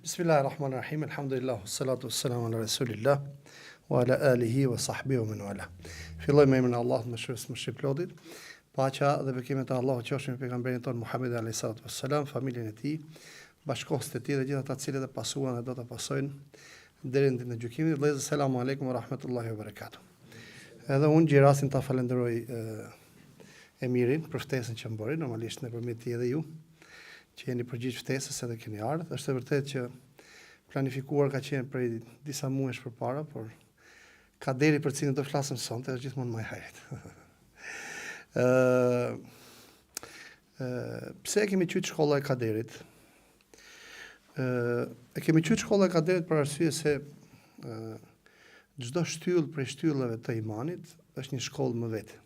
Bismillahirrahmanirrahim. Alhamdulillah, salatu wassalamu ala rasulillah wa ala alihi wa sahbihi wa man wala. Filloj me emrin e Allahut, më shpëlodit. Paqja dhe bekimet e Allahut qofshin me pejgamberin ton Muhammed alayhi salatu wassalam, familjen e tij, bashkëshortët e tij dhe gjithë ata të cilët e pasuan dhe do ta pasojnë deri në ditën e gjykimit. Vëllezër, selamu aleikum wa rahmatullahi wa barakatuh. Edhe unë gjirasin ta falenderoj Emirin për ftesën që më bëri, normalisht nëpërmjet tij edhe ju që jeni përgjigj ftesës edhe keni ardhur. Është e vërtetë që planifikuar ka qenë prej disa muajsh përpara, por kaderi për cilin do flasim sonte është gjithmonë më i hajrit. Pse e kemi qytë shkolla e kaderit? E kemi qytë shkolla e kaderit për arsye se çdo shtyllë prej shtyllave të imanit është një shkollë më vete.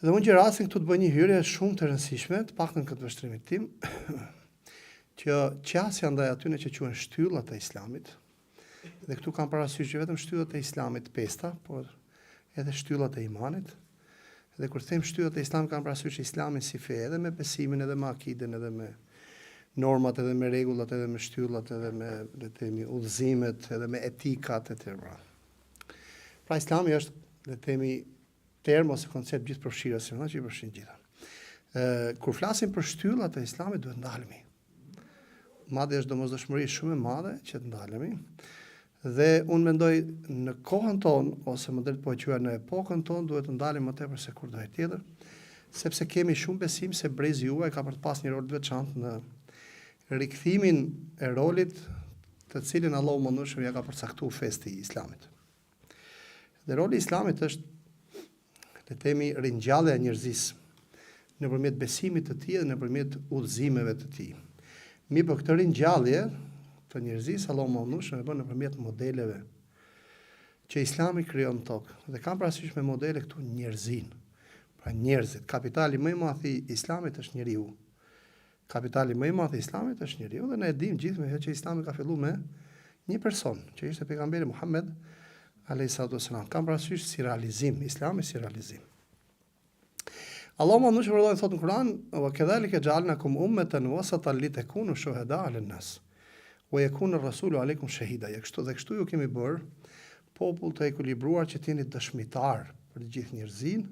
Dhe unë gjerasin këtu të bëj një hyrje shumë të rëndësishme, të paktën këtë vështrimit tim, që qasja ndaj atyne që quhen shtyllat e islamit, dhe këtu kam parasysh që vetëm shtyllat e islamit pesta, por edhe shtyllat e imanit, dhe kur them shtyllat e islamit kam parasysh islamin si fe, edhe me besimin, edhe me akiden, edhe me normat, edhe me rregullat, edhe me shtyllat, edhe me, le të themi, udhëzimet, edhe me etikat e tjera. Pra islami është, le të themi, term ose koncept gjithë përfshirës, që i përfshin gjitha. Kur flasim për shtyllat e islamit, duhet ndalemi. Madje është domosdoshmëri shumë e madhe që të ndalemi. Dhe unë mendoj në kohën tonë, ose më drejt po e quaj në epokën tonë, duhet të ndalemi më tepër se kurdo tjetër, sepse kemi shumë besim se brezi juaj ka për të pas një rol të veçantë në rikthimin e rolit të cilin Allahu mëndueshëm ja ka përcaktuar fesë të islamit. Dhe roli i islamit është, le të themi, ringjallja e njerëzisë nëpërmjet besimit të tij dhe nëpërmjet udhëzimeve të tij. Mirë, këtë ringjallje të njerëzisë Allahu mëndueshëm e bën nëpërmjet modeleve që Islami krijon në tokë. Dhe kam parasysh me modele këtu njerëzin. Pra njerëzit, kapitali më i madh i Islamit është njeriu. Kapitali më i madh i Islamit është njeriu dhe ne e dimë gjithë që Islami ka filluar me një person, që ishte pejgamberi Muhammed alayhi salatu wassalam. Kam parasysh si realizim, Islami si realizim. Allahu mëndueshëm vërtet thotë në Kur'an: "Wa kadhalika ja'alnakum ummatan wasatan litakunu shuhada'a 'alan nas wa yakuna ar-rasulu 'alaykum shahida." Kështu ju kemi bërë popull të ekuilibruar që t'jeni dëshmitar për gjithë njerëzin,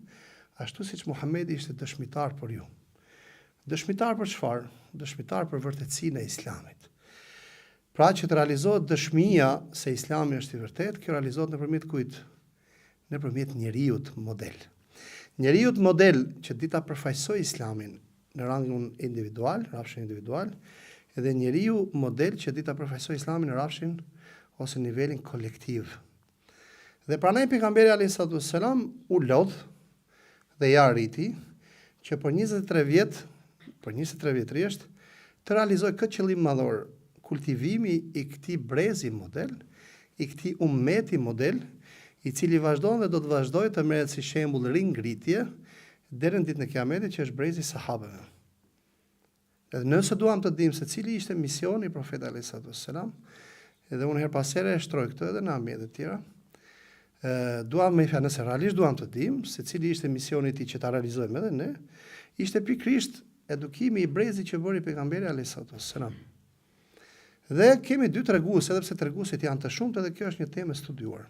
ashtu siç Muhamedi ishte dëshmitar për ju. Dëshmitar për çfarë? Dëshmitar për vërtetësinë e Islamit. Pra që të realizohet dëshmia se Islami është i vërtet, kjo realizohet nëpërmjet kujt? Nëpërmjet njeriut model. Njeriut model që dita përfaqësoj Islamin në rangun individual, rafshin individual, edhe njeriu model që dita përfaqësoj Islamin në rafshin ose nivelin kolektiv. Dhe pranaj pejgamberi alayhi salatu wassalam u lodh dhe ja arriti që për 23 vjet të realizoj këtë qëllim madhor, kultivimi i këtij brezi model, i këtij ummeti model, i cili vazhdon dhe do të vazhdojë të merret si shembull ringritje deri në ditën e Kiametit, që është brezi i sahabeve. Edhe nëse duam të dimë se cili ishte misioni i profetit alayhi salatu wassalam, edhe unë her pas here e shtroj këtë edhe në ambiente të tjera, nëse realisht duam të dimë se cili ishte misioni i tij që ta realizojmë edhe ne, ishte pikërisht edukimi i brezit që bëri pejgamberi alayhi salatu wassalam. Dhe kemi dy tregues, edhe pse treguesit janë të shumtë, edhe kjo është një temë e studiuar.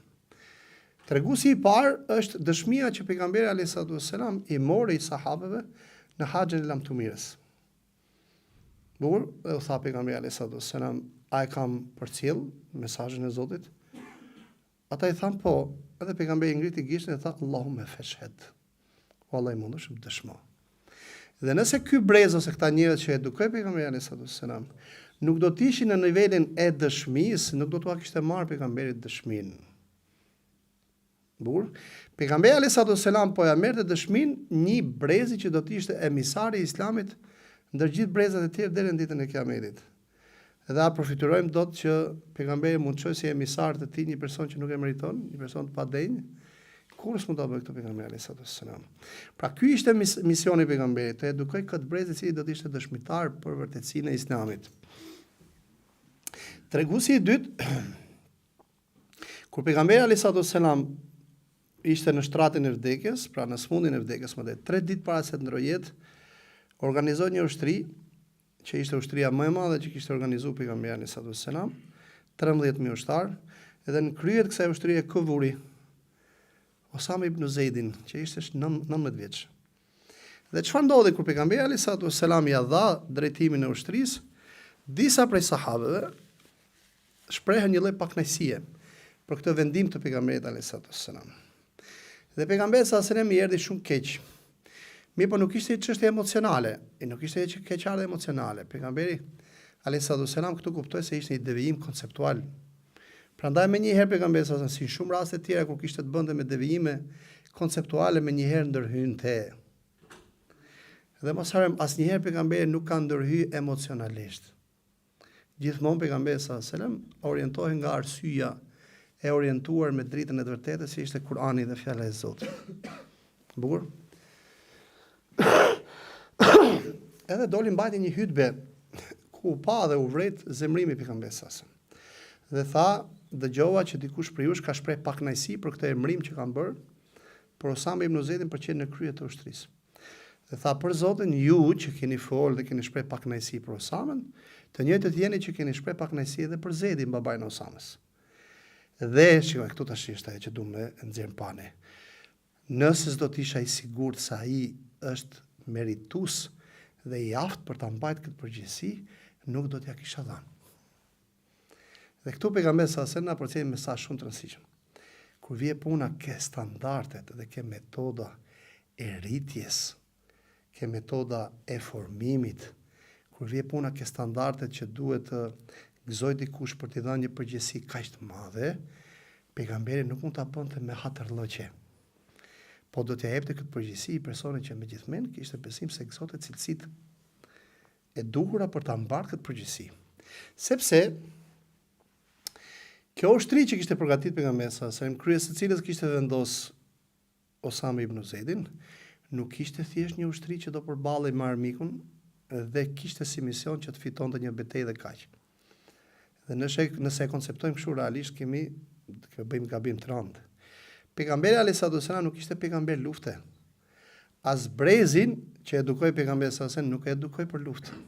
Treguesi i parë është dëshmia që pejgamberi alayhi salatu wassalam i mori sahabeve në haxhin e lamtumirës. Bukur, u tha pejgamberi alayhi salatu wassalam: "A e kam përcjell mesazhin e Zotit?" Ata i thanë po, edhe pejgamberi ngriti gishtin e tha: "Allahumma fashhad." Wallahi mundesh të dëshmo. Dhe nëse ky brez ose këta njerëz që edukoi pejgamberi alayhi salatu wassalam nuk do të ishin në nivelin e dëshmisë, nuk do t'ua kishte marrë pejgamberit dëshminë. Bukur, pejgamberi alayhi salatu wassalam po ja merrte dëshminë një brezi që do të ishte emisari i Islamit ndër gjithë brezat e tjerë deri në ditën e Kiametit. Dhe përfitojmë dot që pejgamberi mund të çojë si emisar të tij një person që nuk e meriton, një person të padenj. Kurrë s'mund ta bëjë këtë pejgamberi alayhi salatu wassalam. Pra ky ishte misioni i pejgamberit, të edukoj këtë brez i cili do të ishte dëshmitar për vërtetësinë e Islamit. Treguesi i dytë, kur pejgamberi alayhi salatu wassalam ishte në shtratin e vdekjes, pra në smundjen e vdekjes, më drejt 3 ditë para se të ndrojë jetë, organizoi një ushtri që ishte ushtria më e madhe që kishte organizuar pejgamberi alayhis salam, 13.000 ushtar, edhe në krye të kësaj ushtrie vuri Osama ibn Zeidin, që ishte 19 vjeç. Dhe çfarë ndodhi kur pejgamberi alayhis salam ia dha drejtimin e ushtrisë, disa prej sahabëve shprehën një lloj pakënaqësie për këtë vendim të pejgamberit alayhis salam. Dhe pejgamberi sallallahu alajhi wasallam i erdhi shumë keq. Mirë, po nuk ishte çështje emocionale, nuk ishte keqardhje emocionale. Pejgamberi alayhis salam këtu kuptoi se ishte një devijim konceptual. Prandaj më njëherë pejgamberi sallallahu alajhi wasallam, si shumë raste të tjera kur kishte të bënte me devijime konceptuale, më njëherë ndërhynte. Dhe mos harrem, asnjëherë pejgamberi nuk ka ndërhyr emocionalisht. Gjithmonë pejgamberi sallallahu alajhi wasallam orientohej nga arsyeja e orientuar me dritën e të vërtetë, si ishte Kurani dhe fjala e Zotit. Bukur. Edhe doli mbajti një hutbe ku pa dhe u vret zemrimi pejgamberit sallallahu alajhi wasallam. Dhe tha, dëgjova që dikush prej jush ka shpreh pakënaqësi për këtë emrim që kanë bërë për Osama ibn Zeidin për qenë në krye të ushtrisë. Dhe tha, për Zotin, ju që keni folë dhe keni shpreh pakënaqësi për Osamën, të njëjtët jeni që keni shpreh pakënaqësi edhe për Zeidin, babain e Osamës. Dhe shikoj, këtu tash është ajo që duam të nxjerrim pane. Nëse s'do të isha i sigurt se ai është meritues dhe i aftë për ta mbajtur këtë përgjegjësi, nuk do t'ja kisha dhënë. Dhe këtu pejgamberi sallallahu alajhi wasallam na përcjell një mesazh shumë të rëndësishëm. Kur vije puna ke standardet dhe ke metoda e rritjes, ke metoda e formimit, kur vije puna ke standardet që duhet të gëzoj dikush për t'i dhënë një përgjegjësi kaq të madhe, pejgamberi nuk mund ta bënte me hatërlloqe. Po do t'ja jepte këtë përgjegjësi personit që megjithmend kishte besim se gëzonte cilësitë e duhura për ta mbarë këtë përgjegjësi. Sepse kjo ushtri që kishte përgatitur pejgamberi sallallahu alajhi wasallam, kryes së cilës kishte vendos Osama ibn Zeidin, nuk ishte thjesht një ushtri që do përballej me armikun dhe kishte si mision që të fitonte një betejë dhe kaq. Dhe nëse e konceptojmë kështu realisht kemi bëjmë gabim të rëndë. Pejgamberi alayhis salam nuk ishte pejgamber lufte. As brezin që edukoi pejgamberi sallallahu alajhi wasallam nuk e edukoi për luftë.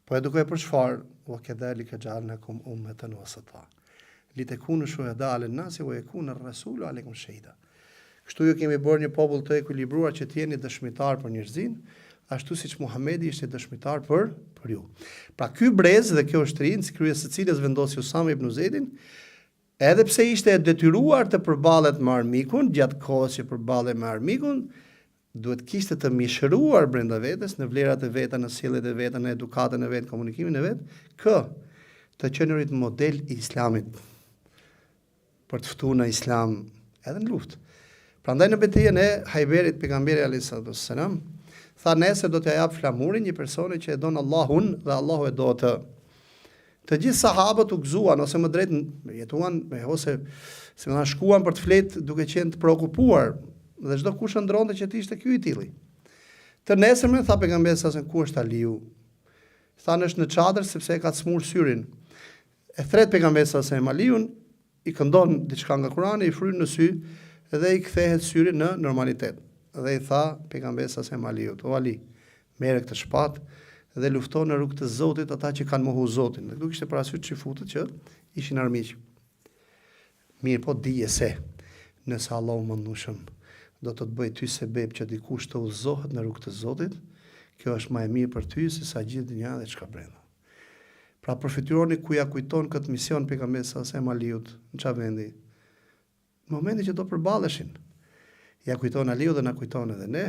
Po edukoi për çfarë? Wa kadhalika ja'alnakum ummatan wasata. Litakunu shuhada 'ala an-nasi wa yakuna ar-rasulu 'alaykum shahida. Kështu ju kemi bërë një popull të ekuilibruar që të jeni dëshmitar për njerëzin, ashtu siç Muhamedi ishte dëshmitar për ju. Pra ky brez dhe kjo ushtri, si kryes së cilës vendosi Osama ibn Zeidin, edhe pse ishte e detyruar të përballet me armikun, gjatë kohës që përballej me armikun, duhet kishte të mishëruar brenda vetes, në vlerat e veta, në sjelljet e veta, në edukatën e vet, komunikimin e vet, të qenurit model i Islamit për të ftuar në Islam edhe në luftë. Prandaj në betejën e Hajberit pejgamberi alayhis salam tha, nesër do t'ja jap flamurin një personi që e don Allahun dhe Allahu e do atë. Të gjithë sahabët u gëzuan ose më drejt jetuan ose si më shkuan për të fletë duke qenë të preokupuar dhe çdo kush ndronte që të ishte ky i tilli. Të nesërmen tha pejgamberi sa ku është Aliu? Thanë është në çadër sepse e ka smur syrin. E thret pejgamberi sa Aliun i këndon diçka nga Kurani, i fryn në sy dhe i kthehet syri në normalitet. Dhe i tha pejgamberi sa Aliut, o Ali, merre këtë shpatë dhe lufton në rrugë të Zotit ata që kanë mohu Zotin. Dhe këtu kishte parasysh çifutët që ishin armiq. Mirë, po dije se nëse Allahu mëndueshëm do të bëj ty sebeb që dikush të udhëzohet në rrugë të Zotit, kjo është më e mirë për ty se sa gjithë dynja dhe çka brenda. Pra përfituroni ku ja kujton këtë mision pejgamberit sa Aliut në çfarë vendi? Në momentin që do përballeshin. Ja kujton Aliu dhe na kujton edhe ne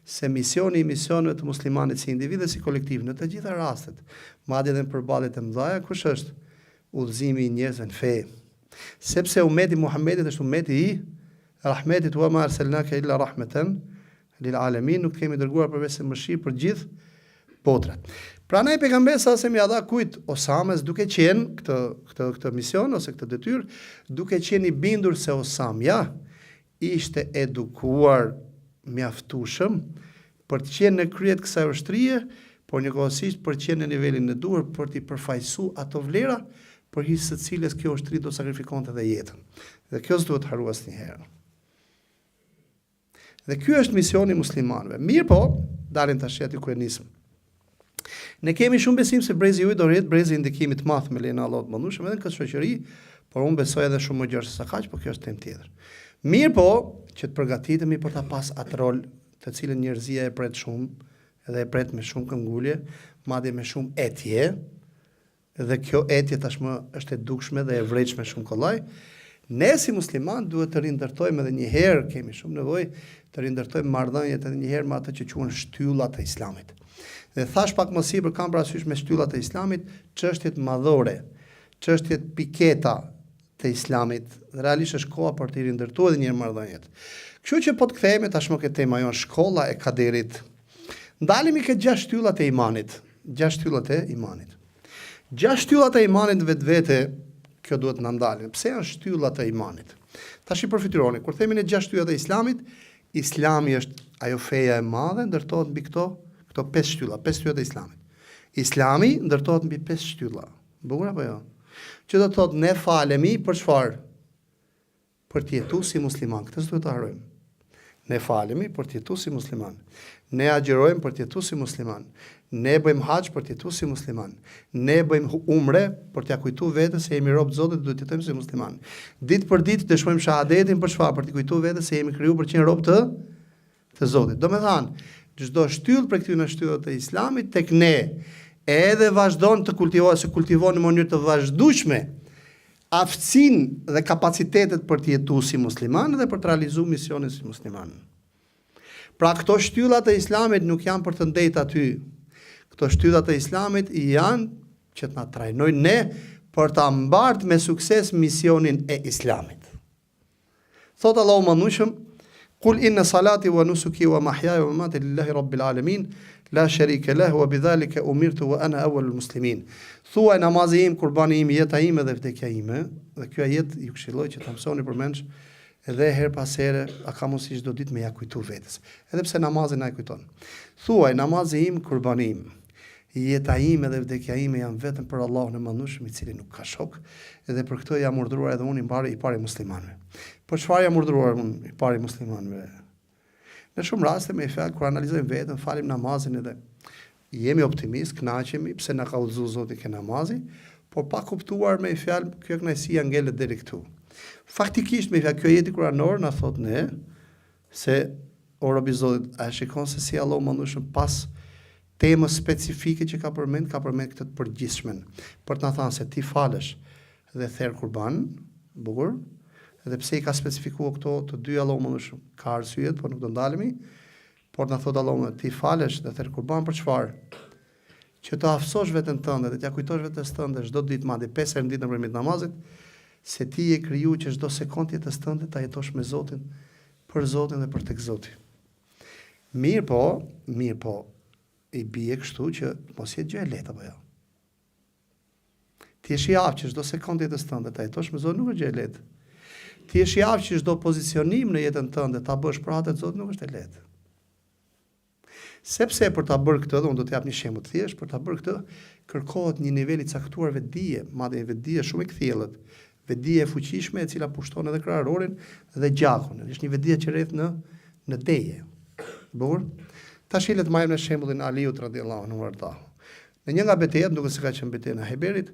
se misioni i misionëve të muslimanit si individ dhe si kolektiv në të gjitha rastet, madje edhe në përballjet e mëdha, kush është? Udhëzimi i njerëzve në fe. Sepse ummeti Muhamedit është ummeti i rahmetit, wa ma arsalnaka illa rahmatan lil alamin, nuk kemi dërguar përveç se mëshirë për gjithë botrat. Prandaj pejgamberi sa se më dha kujt Osamës duke qenë këtë mision ose këtë detyrë, duke qenë i bindur se Osamja ishte edukuar mjaftueshëm për të qenë në kryet kësaj ushtrie, por njëkohësisht për të qenë në nivelin e duhur për t'i përfaqësuar ato vlera për hir së cilës kjo ushtri do sakrifikonte dhe jetën. Dhe kjo s'duhet haruar asnjëherë. Dhe ky është misioni i muslimanëve. Mirë po, dalin tash aty ku e nisëm. Ne kemi shumë besim se brezi juaj do rrit brezi i ndikimit të madh me lejen e Allahut mëndueshëm edhe në këtë shoqëri, por unë besoj edhe shumë më gjerë se sa kaq, por kjo është temë tjetër. Mirë po, që të përgatitemi për ta pas atë rol të cilën njerëzia e pret shumë, edhe e pret me shumë këmbgulje, madje me shumë etje, dhe kjo etje tashmë është e dukshme dhe e vërejtshme shumë kollaj. Ne si musliman duhet të rindërtojmë edhe një herë, kemi shumë nevojë të rindërtojmë marrëdhëniet edhe një herë me atë që quhen shtyllat e Islamit. Dhe thash pak më sipër kam parasysh me shtyllat e Islamit çështjet madhore, çështjet piketa të Islamit. Realisht është koha për të rindërtuar edhe një herë marrëdhëniet. Kështu që po të kthehemi tashmë ke tema jon shkolla e kaderit. Ndalemi ke 6 shtyllat e imanit. 6 shtyllat e imanit. 6 shtyllat e imanit vetvete, kjo duhet na ndalin. Pse janë shtyllat e imanit? Tash i përfituroni, kur themi ne 6 shtyllat e Islamit, Islami është ajo feja e madhe, ndërtohet mbi këto 5 shtylla, 5 shtyllat e Islamit. Islami ndërtohet mbi 5 shtylla. Bukur apo jo? Që do të thotë ne falemi për çfarë? Për të jetuar si musliman. Këtë s'duhet ta harrojmë. Ne falemi për të jetuar si musliman. Ne agjerojmë për të jetuar si musliman. Ne bëjmë haxh për të jetuar si musliman. Ne bëjmë umre për t'ia kujtuar vetes se jemi rob të Zotit dhe duhet të jetojmë si musliman. Ditë për ditë dëshmojmë shahadetin për çfarë? Për të kujtuar vetes se jemi krijuar për të qenë rob të Zotit. Domethënë, çdo shtyllë prej këtyre shtyllat të Islamit tek ne edhe vazhdon të kultivon në mënyrë të vazhdueshme aftësinë dhe kapacitetet për të jetuar si musliman dhe për të realizuar misionin si musliman. Pra këto shtyllat e Islamit nuk janë për të ndejtë aty. Këto shtyllat e Islamit janë që të na trajnojnë ne për ta mbartë me sukses misionin e Islamit. Thot Allahu mëndueshëm: "Kul inna salati wa nusuki wa mahyaya wa mamati lillahi rabbil alamin, la sharika lahu wa bidhalika umirtu wa ana awwalul muslimin." Thuaj namazi im, kurbani im, jeta ime dhe vdekja ime, dhe kjo ajet ju këshilloj që ta mësoni përmendsh edhe her pas here, a ka mundësi çdo ditë me ja kujtu vetes. Edhe pse namazi na e kujton. Thuaj namazi im, kurbani im, jeta ime dhe vdekja ime janë vetëm për Allahun e mëndueshëm i cili nuk ka shok, edhe për këtë jam urdhëruar edhe unë i pari muslimanëve. Por çfarë jam urdhëruar unë i pari muslimanëve? Në shumë raste me fjalë kur analizojmë veten, falim namazin edhe jemi optimist, kënaqemi pse na ka udhëzuar Zoti ke namazi, por pa kuptuar me fjalë kjo kënaqësia ngelet deri këtu. Faktikisht me fjalë kjo jeti kuranor na thot ne se o robi Zotit, a shikon se si Allahu mëndueshëm pas temës specifike që ka përmend këtë të përgjithshmen. Për të na thënë se ti falesh dhe therr kurban, bukur. Edhe pse i ka specifikuar këto të dy Allahu mëndueshëm, ka arsyet, por nuk do ndalemi. Por na thot Allahu, ti falesh dhe therr kurban për çfarë? Që të aftësosh veten tënde dhe t'ia kujtosh vetes tënde çdo ditë, madje 5 herë në ditë nëpërmjet namazit, se ti je krijuar që çdo sekondë jetës tënde ta jetosh me Zotin, për Zotin dhe për tek Zoti. Mirë po, i bie kështu që mos jetë gjë e lehtë apo jo. Ti je i aftë që çdo sekondë jetës tënde ta jetosh me Zotin nuk është gjë e lehtë. Ti je i aftë që çdo pozicionim në jetën tënde ta bësh për atë të Zotit nuk është e lehtë. Sepse për ta bërë këtë, unë do të jap një shembull të thjeshtë, për ta bërë këtë kërkohet një nivel i caktuar vetdije, madje vetdije shumë e kthjellët, vetdije e fuqishme e cila pushton edhe kraharorin dhe gjakun. Është një vetdije që rreth në deje. Bukur? Tash le të marrim në shembullin Aliut radhiyallahu anhu warda. Në një nga betejat, duke se ka qenë betejë në Hajberit,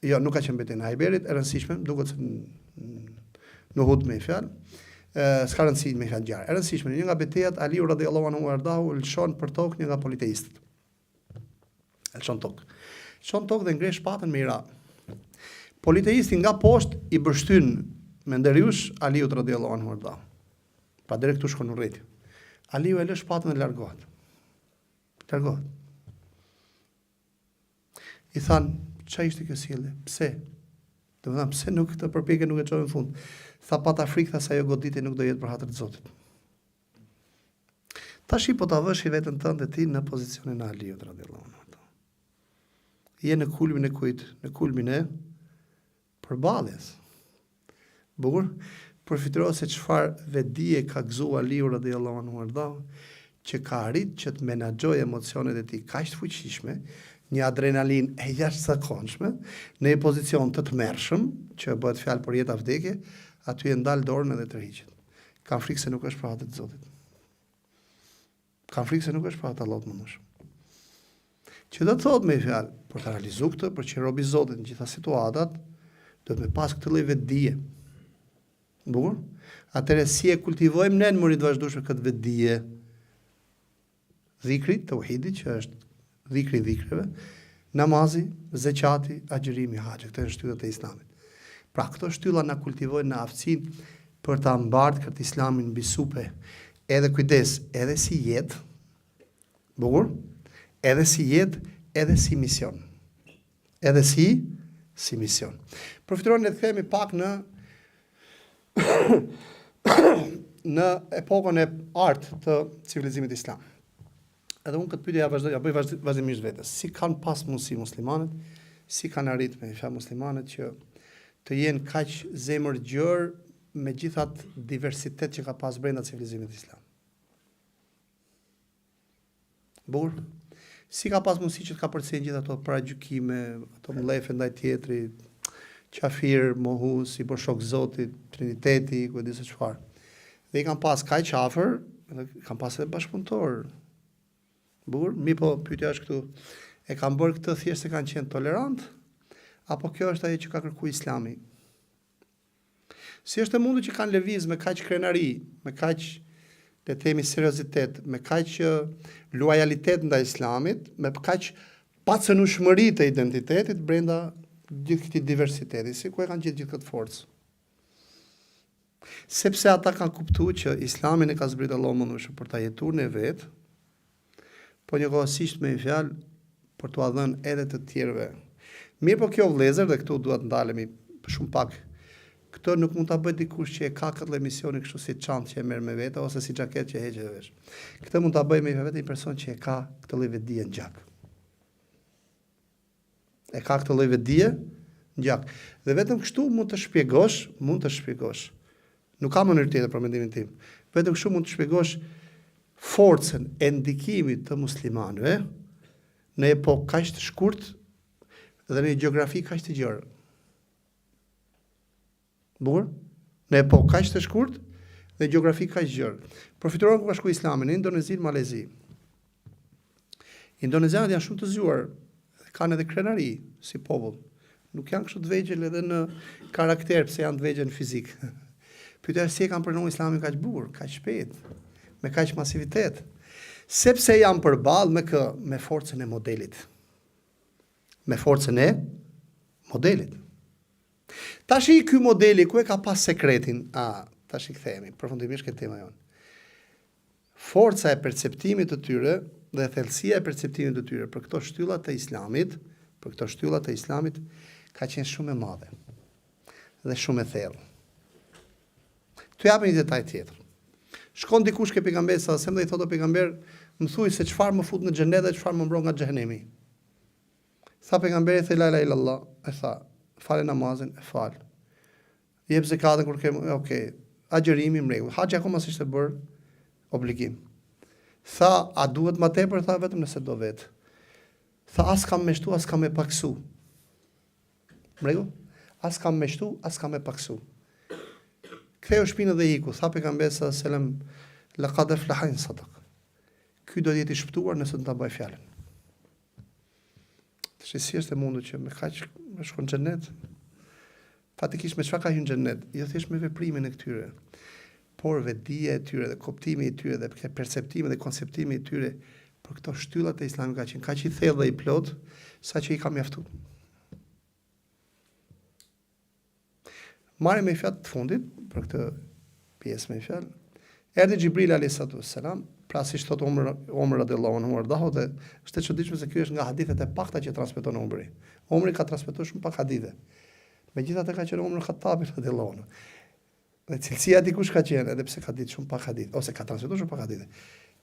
jo, nuk ka qenë betejë në Hajberit, e rëndësishme, duket se në Uhud me fjalë. S'ka rëndësi me fjalë gjarë. E rëndësishme, në një nga betejat Aliu radhiyallahu anhu wardahu lëshon për tokë një nga politeistët. Lëshon tokë dhe ngresh shpatën me ira. Politeisti nga poshtë i bështyn me ndërhysh Aliut radhiyallahu anhu wardahu. Pa drejt këtu shkon në rreth. Aliu e lë shpatën dhe largohet. I than, ç'a ishte kjo sjellje? Pse? Do të them, pse nuk këtë përpjekje nuk e çon në fund? Tha pata frikë se ajo goditje nuk do jetë për hatër të Zotit. Tash po ta vësh veten tënde ti në pozicionin e Aliut radhiyallahu anhu. Je në kulmin e kujt? Në kulmin e përballjes. Bukur, përfitoro se çfarë vetdije ka gëzuar Aliu radhiyallahu anhu, që ka arrit që të menaxhojë emocionet e tij kaq të fuqishme, një adrenalin e jashtëzakonshme, në një pozicion të tmerrshëm, që bëhet fjalë për jetë vdekje, aty e ndal dorën edhe tërhiqet. Kam frikë se nuk është për atë të Zotit. Kam frikë se nuk është për atë Allahut mëndueshëm. Që do të thotë me fjalë, për të realizuar këtë, për që robi Zotit në gjitha situatat, do të me pas këtë lloj vetdije. Bukur? Atëherë si e kultivojmë ne në mënyrë të vazhdueshme këtë vetdije? Dhikri, tauhidi, që është dhikri i dhikreve, namazi, zeqati, agjërimi, haxhi, këto janë shtyllat e Islamit. Pra këto shtylla na kultivojnë në aftësinë për ta mbartë këtë Islamin mbi supe, edhe kujdes, edhe si jetë, bukur, edhe si jetë, edhe si mision. Edhe si mision. Përfitojmë të themi pak në në epokën e artë të civilizimit islam. Edhe unë këtë pyetje ja bëj vazhdimisht vetes. Si kanë pas mundësi muslimanët, si kanë arritur me fjalë muslimanët që të jenë kaq zemër gjër me gjithat diversitet që ka pas brenda civilizimit islam. Bukur? Si ka pas mundësi që të ka përcjellë gjithë ato paragjykime, ato mlefe ndaj tjetrit, qafir, mohus, i bërshok Zotit, Triniteti, ku e di se çfarë. Dhe i kanë pas kaq afër, dhe kanë pas edhe bashkëpunëtor. Bukur, mi po pyetja është këtu, e kanë bërë këtë thjesht se kanë qenë tolerant, apo kjo është ajo që ka kërkuar Islami? Si është e mundur që kanë lëviz me kaq krenari, me kaq le të themi seriozitet, me kaq lojalitet ndaj Islamit, me kaq pacënueshmëri të identitetit brenda gjithë këtij diversiteti, si ku e kanë gjithë këtë forcë? Sepse ata kanë kuptuar që Islamin e ka zbritur Allahu më shumë për ta jetuar në vet, po njëkohësisht me një fjalë për t'u dhënë edhe të tjerëve. Mirë, po kjo vëllezër, dhe këtu duhet ndalemi shumë pak. Këtë nuk mund ta bëj dikush që e ka këtë emisioni kështu si çantë që e merr me vete ose si xhaketë që heqet vesh. Këtë mund ta bëj me vetë një person që e ka këtë lloj vetdije në gjak. E ka këtë lloj vetdije në gjak. Dhe vetëm kështu mund të shpjegosh. Nuk ka mënyrë tjetër për mendimin tim. Vetëm kështu mund të shpjegosh forcën e ndikimit të muslimanëve në epokë kaq të shkurtë dhe në gjeografi kaq të gjerë. Bukur? Në epokë kaq të shkurtë dhe gjeografi kaq të gjerë. Përfituron ku ka shkuar Islami në Indonezi, në Malezi. Indonezianët janë shumë të zgjuar, kanë edhe krenari si popull. Nuk janë kështu të vegjël edhe në karakter, pse janë të vegjël në fizik. Pyetja si e kanë pranuar Islamin kaq bukur, kaq shpejt, me kaq masivitet, sepse janë përballë me forcën e modelit. Me forcën e modelit. Tash ky modeli ku e ka pas sekretin? Tash i kthehemi përfundimisht këtë tema jon. Forca e perceptimit të tyre dhe thellësia e perceptimit të tyre për këto shtylla të Islamit, ka qenë shumë e madhe dhe shumë e thellë. Të japë një detaj tjetër. Shkon dikush ke pejgamberi sa sem dhe i thotë pejgamber, më thuaj se çfarë më fut në xhenet dhe çfarë më mbron nga xhenemi. Tha pejgamberi the la ilaha illallah, e tha, falë namazin, e fal. Jep zakatën kur ke, okay, agjërimi më rregull. Haxhi akoma s'ishte bër obligim. Tha, a duhet më tepër? Tha, vetëm nëse do vet. Tha, as kam me shtu, as kam me paksu. Më rregull? As kam me shtu, as kam me paksu. Ktheu shpinën dhe iku. Tha pejgamberi sallallahu alajhi wasallam, laqad aflaha in sadaq. Ky do të jetë i shpëtuar nëse do ta bëj fjalën. Si është e mundur që me kaq me shkon në xhenet? Fatikisht me çfarë ka hyrë në xhenet? Jo thjesht me veprimin e këtyre, por vetdia e tyre dhe kuptimi i tyre dhe perceptimi dhe konceptimi i tyre për këto shtyllat e Islamit ka qenë kaq i thellë dhe i plot, saqë i ka mjaftuar. Marrim me fjalë të fundit për këtë pjesë me fjalë. Erdhi Xhibril alayhis salam, pra si thot Omer radhiyallahu anhu ardhahu, dhe është e çuditshme se ky është nga hadithet e pakta që transmeton Omri. Omri ka transmetuar shumë pak hadithe. Megjithatë ka qenë Omer Khattabi radhiyallahu anhu. Dhe cilësia dikush ka qenë, edhe pse ka ditë shumë pak hadithe, ose ka transmetuar shumë pak hadithe.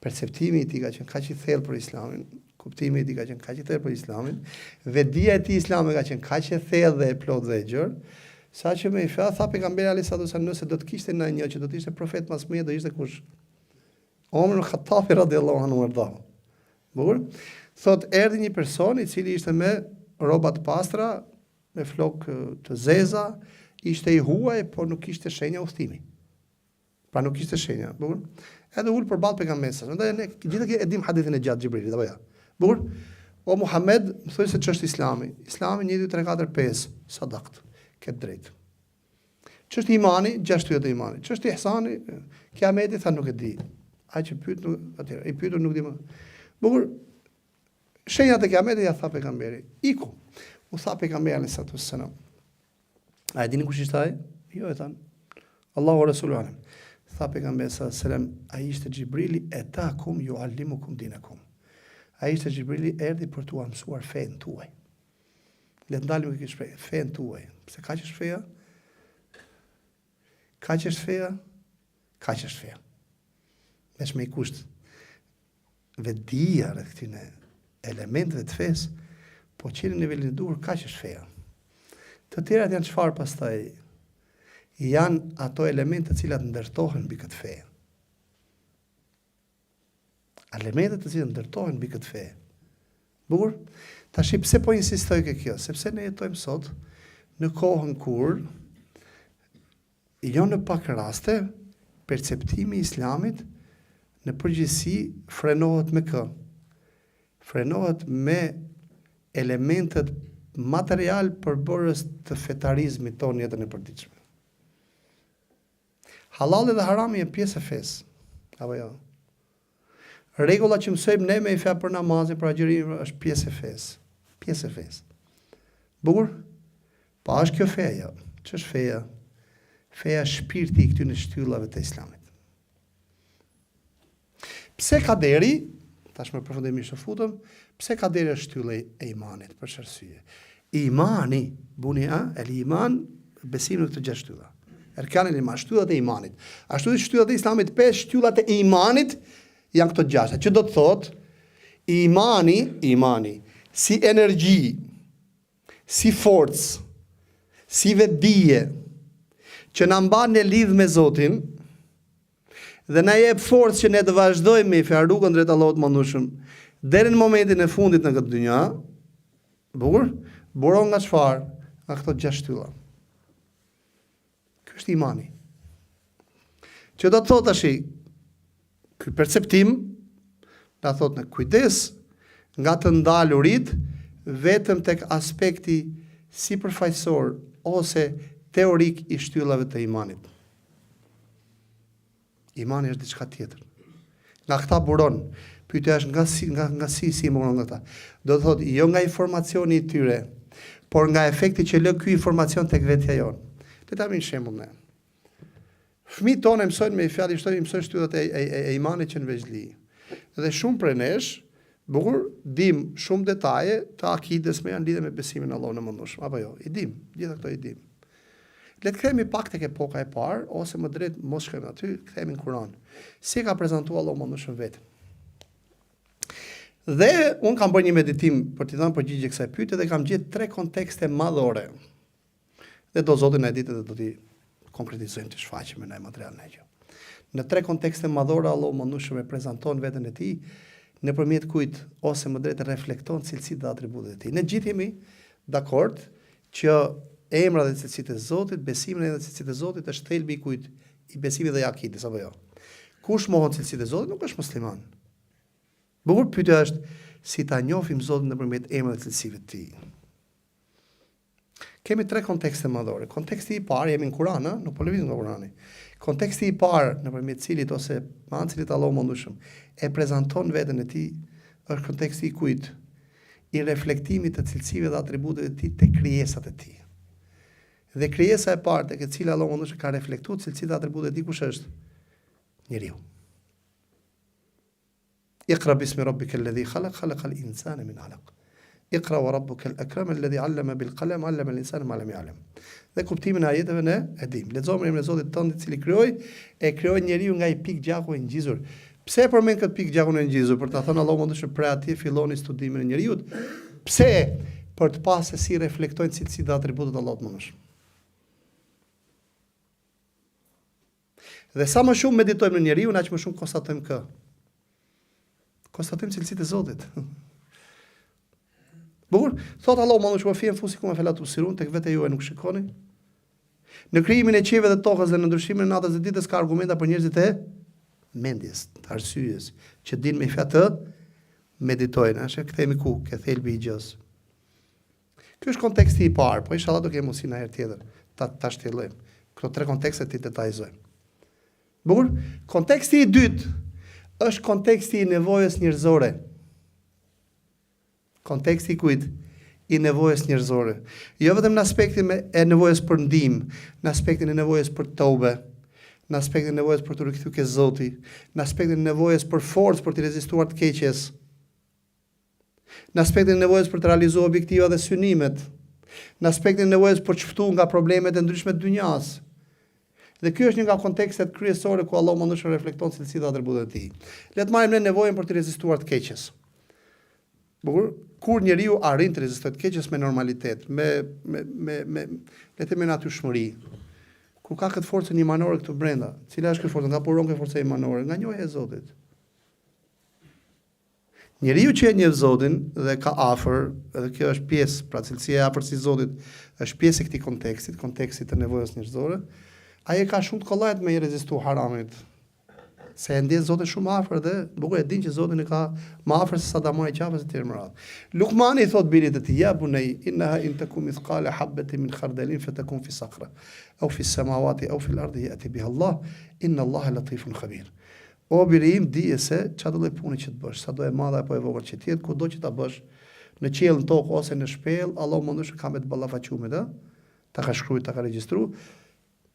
Perceptimi i tij ka qenë kaq i thellë për Islamin, kuptimi i tij ka qenë kaq i thellë për Islamin, vetdia e tij islame ka qenë kaq e thellë dhe e plotë dhe e gjerë, saqë me fjalë tha pejgamberi alayhis salam, nëse do të kishte ndonjë që do të ishte profet mas më do ishte kush? Omer Khattabi radhiyallahu anhu ardhahu. Bukur? Thot erdhi një person i cili ishte me rroba të pastra, me flok të zeza, ishte i huaj, por nuk kishte shenja udhëtimi. Pra nuk kishte shenja, bukur? Edhe ul përballë pejgamberit. Ndaj ne gjithë e dim hadithin e gjatë Xhibrilit, apo jo? Bukur? O Muhammed, më thuaj se ç'është Islami. Islami 1 2 3 4 5, sadakt. Ke drejt. Ç'është imani? 6 tyjet e imanit. Ç'është ihsani? Kiameti tha nuk e di. Ai që pyet atëherë, i pyetur nuk di më. Bukur shenjat e kiametit ja tha pejgamberi. Iku. U tha pejgamberi sallallahu alaihi wasallam. A e dini kush ishte ai? Jo, e than. Allahu Rasuluhu alem. Tha pejgamberi sallallahu alaihi wasallam, ai ishte Xhibrili etakum yuallimukum dinakum. Ai ishte Xhibrili erdhi për t'u mësuar fen tuaj. Le të ndalim këtë shprehje, fen tuaj. Pse kaq është feja? Kaq është feja? Kaq është feja. Mesh me i kusht vedia rreth këtyre elementeve të fesë, po që në nivelin e duhur kaq është feja. Të tjerat janë çfarë pastaj? Janë ato elemente të cilat ndërtohen mbi këtë fe. Elementet të cilat ndërtohen mbi këtë fe. Bukur? Tash pse po insistoj kjo? Sepse ne jetojmë sot në kohën kur jo në pak raste perceptimi i Islamit në përgjithësi frenohet me kë? Frenohet me elementet material përbërës të fetarizmit tonë jetën e përditshme. Halal dhe harami janë pjesë e fesë, apo jo? Rregullat që mësojmë ne me i fe për namazin, për agjërimin, është pjesë e fesë. Pjesë e fesë. Bukur? Pa është kjo feja. Ç'është feja? Feja shpirti i këtyre shtyllave të Islamit. Pse kaderi, tash më përfundimisht të futëm, pse kaderi është shtylla e imanit, për çfarë? Imani, bunia, el iman, besimi në këto 6 shtylla. Erkanin e iman, shtyllat e imanit. Ashtu si shtyllat e Islamit 5, shtyllat e imanit janë këto 6. Që do të thotë, imani, si energji, si forcë, si vetdije, që na mban në lidh me Zotin, dhe na jep forcë që ne të vazhdojmë me fjalë rrugën drejt Allahut të Madhëshëm, deri në momentin e fundit në këtë dynja. Bukur? Buron nga çfarë? Nga këto 6 shtylla. Ky është imani. Që do të thotë tash, ky perceptim na thotë në kujdes nga të ndalurit vetëm tek aspekti sipërfaqësor ose teorik i shtyllave të imanit. Imani është diçka tjetër. Nga këta buron. Pyetja është nga si buron nga këta. Do të thotë jo nga informacioni i tyre, por nga efekti që lë ky informacion tek vetja jonë. Le ta marrim shembull ne. Fëmijët tonë mësojnë me fjalë mësojnë shtyllat e imanit që në veçli. Dhe shumë prej nesh, bukur, dim shumë detaje të akides me janë lidhe me besimin në Allahun e Madhëshëm. Apo jo, i dim, gjitha këto i dim. Le të kthehemi pak tek epoka e parë, ose më drejt mos shkojmë aty, kthehemi në Kur'an. Si ka prezantuar Allahu Madhëshëm vetë. Dhe unë kam bërë një meditim për t'i dhënë përgjigje kësaj pyetje dhe kam gjetë 3 kontekste madhore. Dhe do Zoti na e ditë dhe do t'i konkretizojmë të shfaqemi në materialin e gjë. Në 3 kontekste madhore Allahu Madhëshëm e prezanton veten e tij nëpërmjet kujt ose më drejt reflekton cilësitë dhe atributet e tij. Ne gjithë jemi dakord që emrat dhe cilësitë e Zotit, besimi dhe cilësitë e Zotit është thelbi i kujt? I besimit dhe i akides, apo jo? Kush mohon cilësitë e Zotit nuk është musliman. Bukur, pyetja është si ta njohim Zotin nëpërmjet emrave dhe cilësive të tij. Kemi 3 kontekste madhore. Konteksti i parë jemi në Kur'an, nuk po lëvizim nga Kur'ani. Konteksti i parë nëpërmjet cilit ose me anë cilit Allahu Madhëshëm e prezanton veten e tij është konteksti i kujt? I reflektimit të cilësive dhe atributeve të tij te krijesat e tij. Dhe krijesa e parë tek e cila Allahu Madhëshëm ka reflektuar cilësitë dhe atributet e tij kush është? Njeriu. Iqra bismi rabbikal ladhi khalaq, khalaqal insana min 'alaq. Iqra wa rabbukal akram alladhi 'allama bil qalam 'allama al insana ma lam ya'lam. Dhe kuptimin e ajeteve ne e dim. Lexojmë emrin e Zotit tënd i cili krijoi njeriu nga i pikë gjaku i ngjizur. Pse e përmend këtë pikë gjakun e ngjizur? Për ta thënë Allahu Madhëshëm prej atje filloni studimin e njeriu. Pse? Për të pasë se si reflektojnë cilësitë dhe atributet e Allahut Madhëshëm. Dhe sa më shumë meditojmë në njeriu, aq më shumë konstatojmë kë. Konstatojmë cilësitë e Zotit. Bukur, thot Allahu Madhëshëm fi anfusikum fala tubsirun, tek vetë juaj nuk shikoni. Në krijimin e qiellve dhe tokës dhe në ndryshimin e natës dhe ditës ka argumenta për njerëzit e mendjes, të arsyes, që din me fjalë të meditojnë, kthehemi ku? Ke thelbi i gjës. Ky është konteksti i parë, po inshallah do kemi mundësi në herë tjetër ta shtjellojmë. Këto 3 kontekste ti detajzojmë. Bukur? Konteksti i dytë është konteksti i nevojës njerëzore. Konteksti i kujt? I nevojës njerëzore. Jo vetëm në aspektin e nevojës për ndihmë, në aspektin e nevojës për tobe, në aspektin e nevojës për të rikthyer ke Zoti, në aspektin e nevojës për forcë për të rezistuar të keqes, në aspektin e nevojës për të realizuar objektiva dhe synimet, në aspektin e nevojës për të shpëtuar nga problemet e ndryshme të dynjas. Dhe ky është një nga kontekstet kryesore ku Allahu mëndoshë reflekton cilësitë dhe atributet e tij. Le të marrim ne nevojën për të rezistuar të keqes. Bukur, kur njeriu arrin të rezistojë të keqes me normalitet, me le të themi natyrshmëri. Kur ka këtë forcën imanore këtu brenda, cila është kjo forcë? Nga puron kjo forcë imanore, nga njohja e Zotit. Njeriu që e njeh Zotin dhe ka afër, edhe kjo është pjesë, pra cilësia e afërsisë Zotit, është pjesë e këtij kontekstit të nevojës njerëzore, ai ka shumë të kollajt me i rezistu haramit. Se e ndjen Zotin shumë afër dhe bukur e din që Zotin e ka më afër se sa ta marrë qafës e tjerë më radh. Lukmani i thot birit të tij, ja bunay, innaha in takum mithqala habatin min khardalin fatakun fi saqra, aw fi samawati aw fi al-ardi yati biha Allah, inna Allaha latifun khabir. O birim, dije se çfarë lloj puni që të bësh, sado e madhe apo e vogël që të jetë, kudo që ta bësh, në qiell, në tokë ose në shpellë, Allahu mundosh ka me të ballafaqumet, ta ka shkruar, ta ka regjistruar.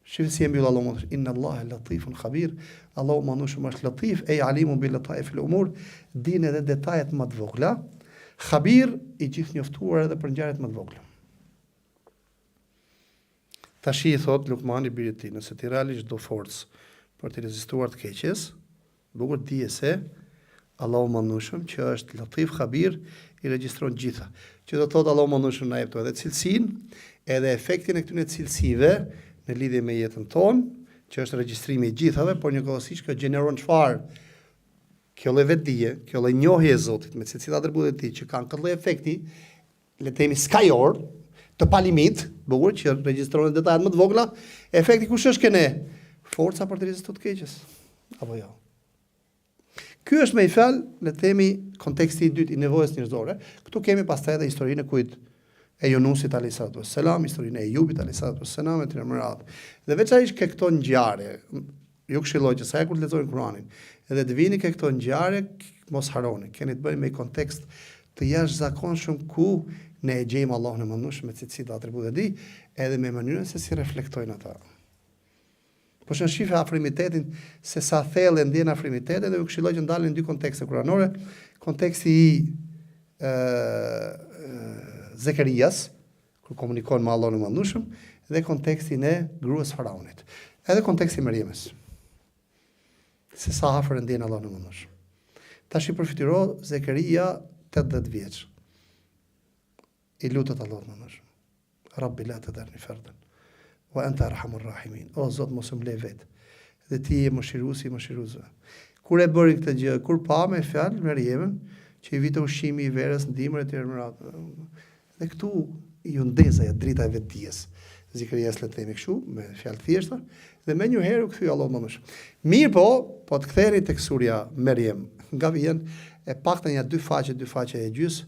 Shifë si e mbyll Allahu mundosh, inna Allaha latifun khabir. Allahu mundosh është latif, e alimun bil lataif al umur, din edhe detajet më të vogla. Khabir, i gjithë njoftuar edhe për ngjarjet më të vogla. Tashi i thot Lukmani birit të tij, nëse ti realisht do forcë për të rezistuar të keqes, bukur dije se Allahu mëndueshëm që është latif khabir, i regjistron gjitha. Që do thotë Allahu mëndueshëm na jep edhe cilësinë, edhe efektin e këtyre cilësive në lidhje me jetën tonë, që është regjistrimi i gjithave, por njëkohësisht kjo gjeneron çfarë? Kjo lloj vetdije, kjo lloj njohje e Zotit me secila atributet e tij që kanë këtë lloj efekti, le të themi skajor, të palimit, bukur që regjistron detajet më të vogla, efekti kush është kene? Forca për të rezistuar të keqes. Apo jo? Ky është me i fjalë, le të themi, konteksti i dytë i nevojës njerëzore. Këtu kemi pastaj edhe historinë e kujt? E Yunusit alayhis salam, historinë e Ejubit alayhis salam e tjerë më radhë. Dhe veçanërisht ke këto ngjarje, ju këshilloj që sa kur të lexojnë Kur'anin, edhe të vini ke këto ngjarje, mos harroni, keni të bëni me kontekst të jashtëzakonshëm ku ne e gjejmë Allahun e mëndueshëm me cilësitë dhe atributet e tij, edhe me mënyrën se si reflektojnë ata. Po shifë afrimitetin, se sa thellë ndjen afrimitetin, dhe ju këshilloj që ndalen dy kontekste kuranore, konteksti i Zekarias, kur komunikon me Allahun e mëndueshëm, dhe kontekstin e gruas Faraonit. Edhe konteksti i Mariamës. Se sa afër ndjen Allahun e mëndueshëm. Tash i përfituro Zekaria 80 vjeç. I lutet Allahut e mëndueshëm. Rabbi la tadharni fardan wa anta arhamur rahimin. O Zot, mos më lë vet. Dhe ti je mëshiruesi i mëshiruesve. Kur e bëri këtë gjë, kur pa me fjalë Mariamën, që i vite ushqimi i verës, ndihmën e tjerë më radhë. Dhe këtu ju ndezaja drita e vetdijes. Zekarias le të themi kështu, me fjalë thjeshta, dhe me një herë u kthye Allahu mëndueshëm. Mirë po të ktheheni tek surja Maryam, nga vjen e paktën ja dy faqe e gjys,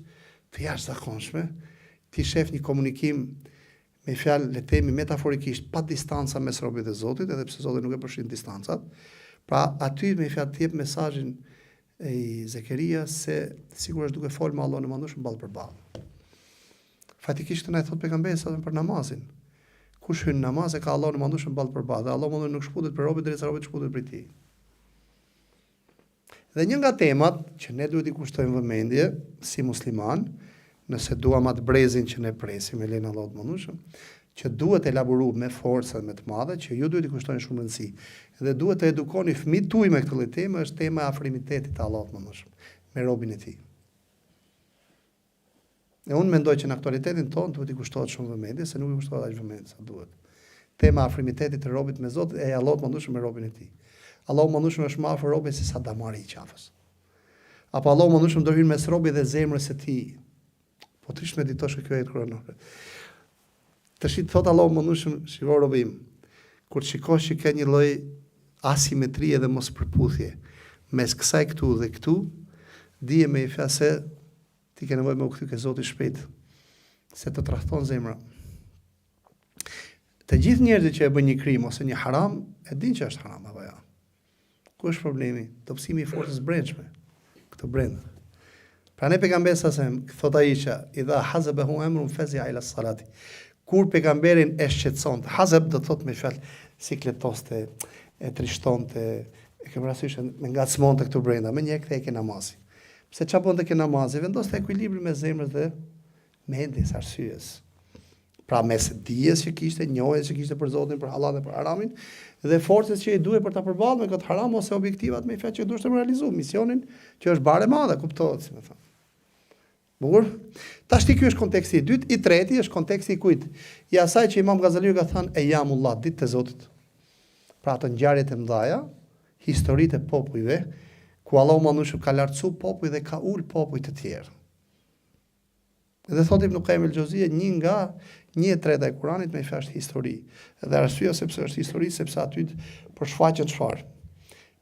të jashtëzakonshme, ti shef një komunikim me fjalë le të themi metaforikisht pa distanca mes robit dhe Zotit, edhe pse Zoti nuk e përfshin distancat. Pra aty me fjalë të jep mesazhin e Zekarias se sigurisht duke folë me Allahun e mëndueshëm ballë për ballë. Fatikisht na e thot pejgamberi sa për namazin. Kush hyn namaz e ka Allahun e mëndueshëm ballë për ballë, dhe Allahu mëndueshëm nuk shputet për robët derisa robët shputet për tij. Dhe një nga temat që ne duhet i kushtojmë vëmendje si musliman, nëse duam atë brezin që ne presim me lenin Allahut të mëndueshëm, që duhet elaboruar me forca më të madhe, që ju duhet i kushtojnë shumë rëndësi. Dhe duhet të edukoni fëmijët tuaj me këtë lloj teme, është tema e afrimitetit të Allahut të mëndueshëm me robën e tij. E unë mendoj që në aktualitetin tonë duhet i kushtohet shumë vëmendje, se nuk i kushtohet aq vëmendje sa duhet. Tema e afrimitetit të robit me Zotin e Allahut të mëndueshëm me robën e tij. Allahu të mëndueshëm është më afër robës se sa damari i qafës. Apo Allahu të mëndueshëm do hyn mes robit dhe zemrës së tij. Po trish meditosh kjo ajet kuranore. Tash i thot Allahu të mëndueshëm, shiko robim, kur shikosh që ka një lloj asimetrie dhe mos përputhje mes kësaj këtu dhe këtu, dije me i fjalë se ti ke nevojë me u kthy ke Zoti shpejt, se të tradhton zemra. Të gjithë njerëzit që e bëjnë një krim ose një haram, e dinë që është haram apo jo. Ku është problemi? Dobësimi i forcës brendshme. Këto brenda. Pra ne pejgamberi sa sem, thot ai që idha hazabahu amrun fazi'a ila salati. Kur pejgamberin e shqetëson, hazab do thot me fjalë sikletoste, e trishtonte, e ke parasysh me ngacmonte këtu brenda, me një kthej ke namazi. Pse çfarë bënte ke namazi? Vendoste ekuilibrin me zemrën dhe mendjes arsyes. Pra mes dijes që kishte, njohjes që kishte për Zotin, për Allahun dhe për haramin, dhe forcës që i duhet për ta përballur me këtë haram ose objektivat me fjalë që duhet të realizojë misionin, që është bare madhe, kuptohet, si më thon. Bukur? Tash ky është konteksti i dytë, i treti është konteksti i kujt? I asaj që Imam Ghazaliu ka thënë Eyamullah, ditë të Zotit. Pra ato ngjarjet e mëdha, historitë e popujve, ku Allahu mëndush ka lartësu popuj dhe ka ul popuj të tjerë. Dhe thot Ibn Qayyim el-Jauziyja, 1/3 e Kuranit me fjalë histori. Dhe arsyeja sepse është histori, sepse aty përshfaqet çfarë?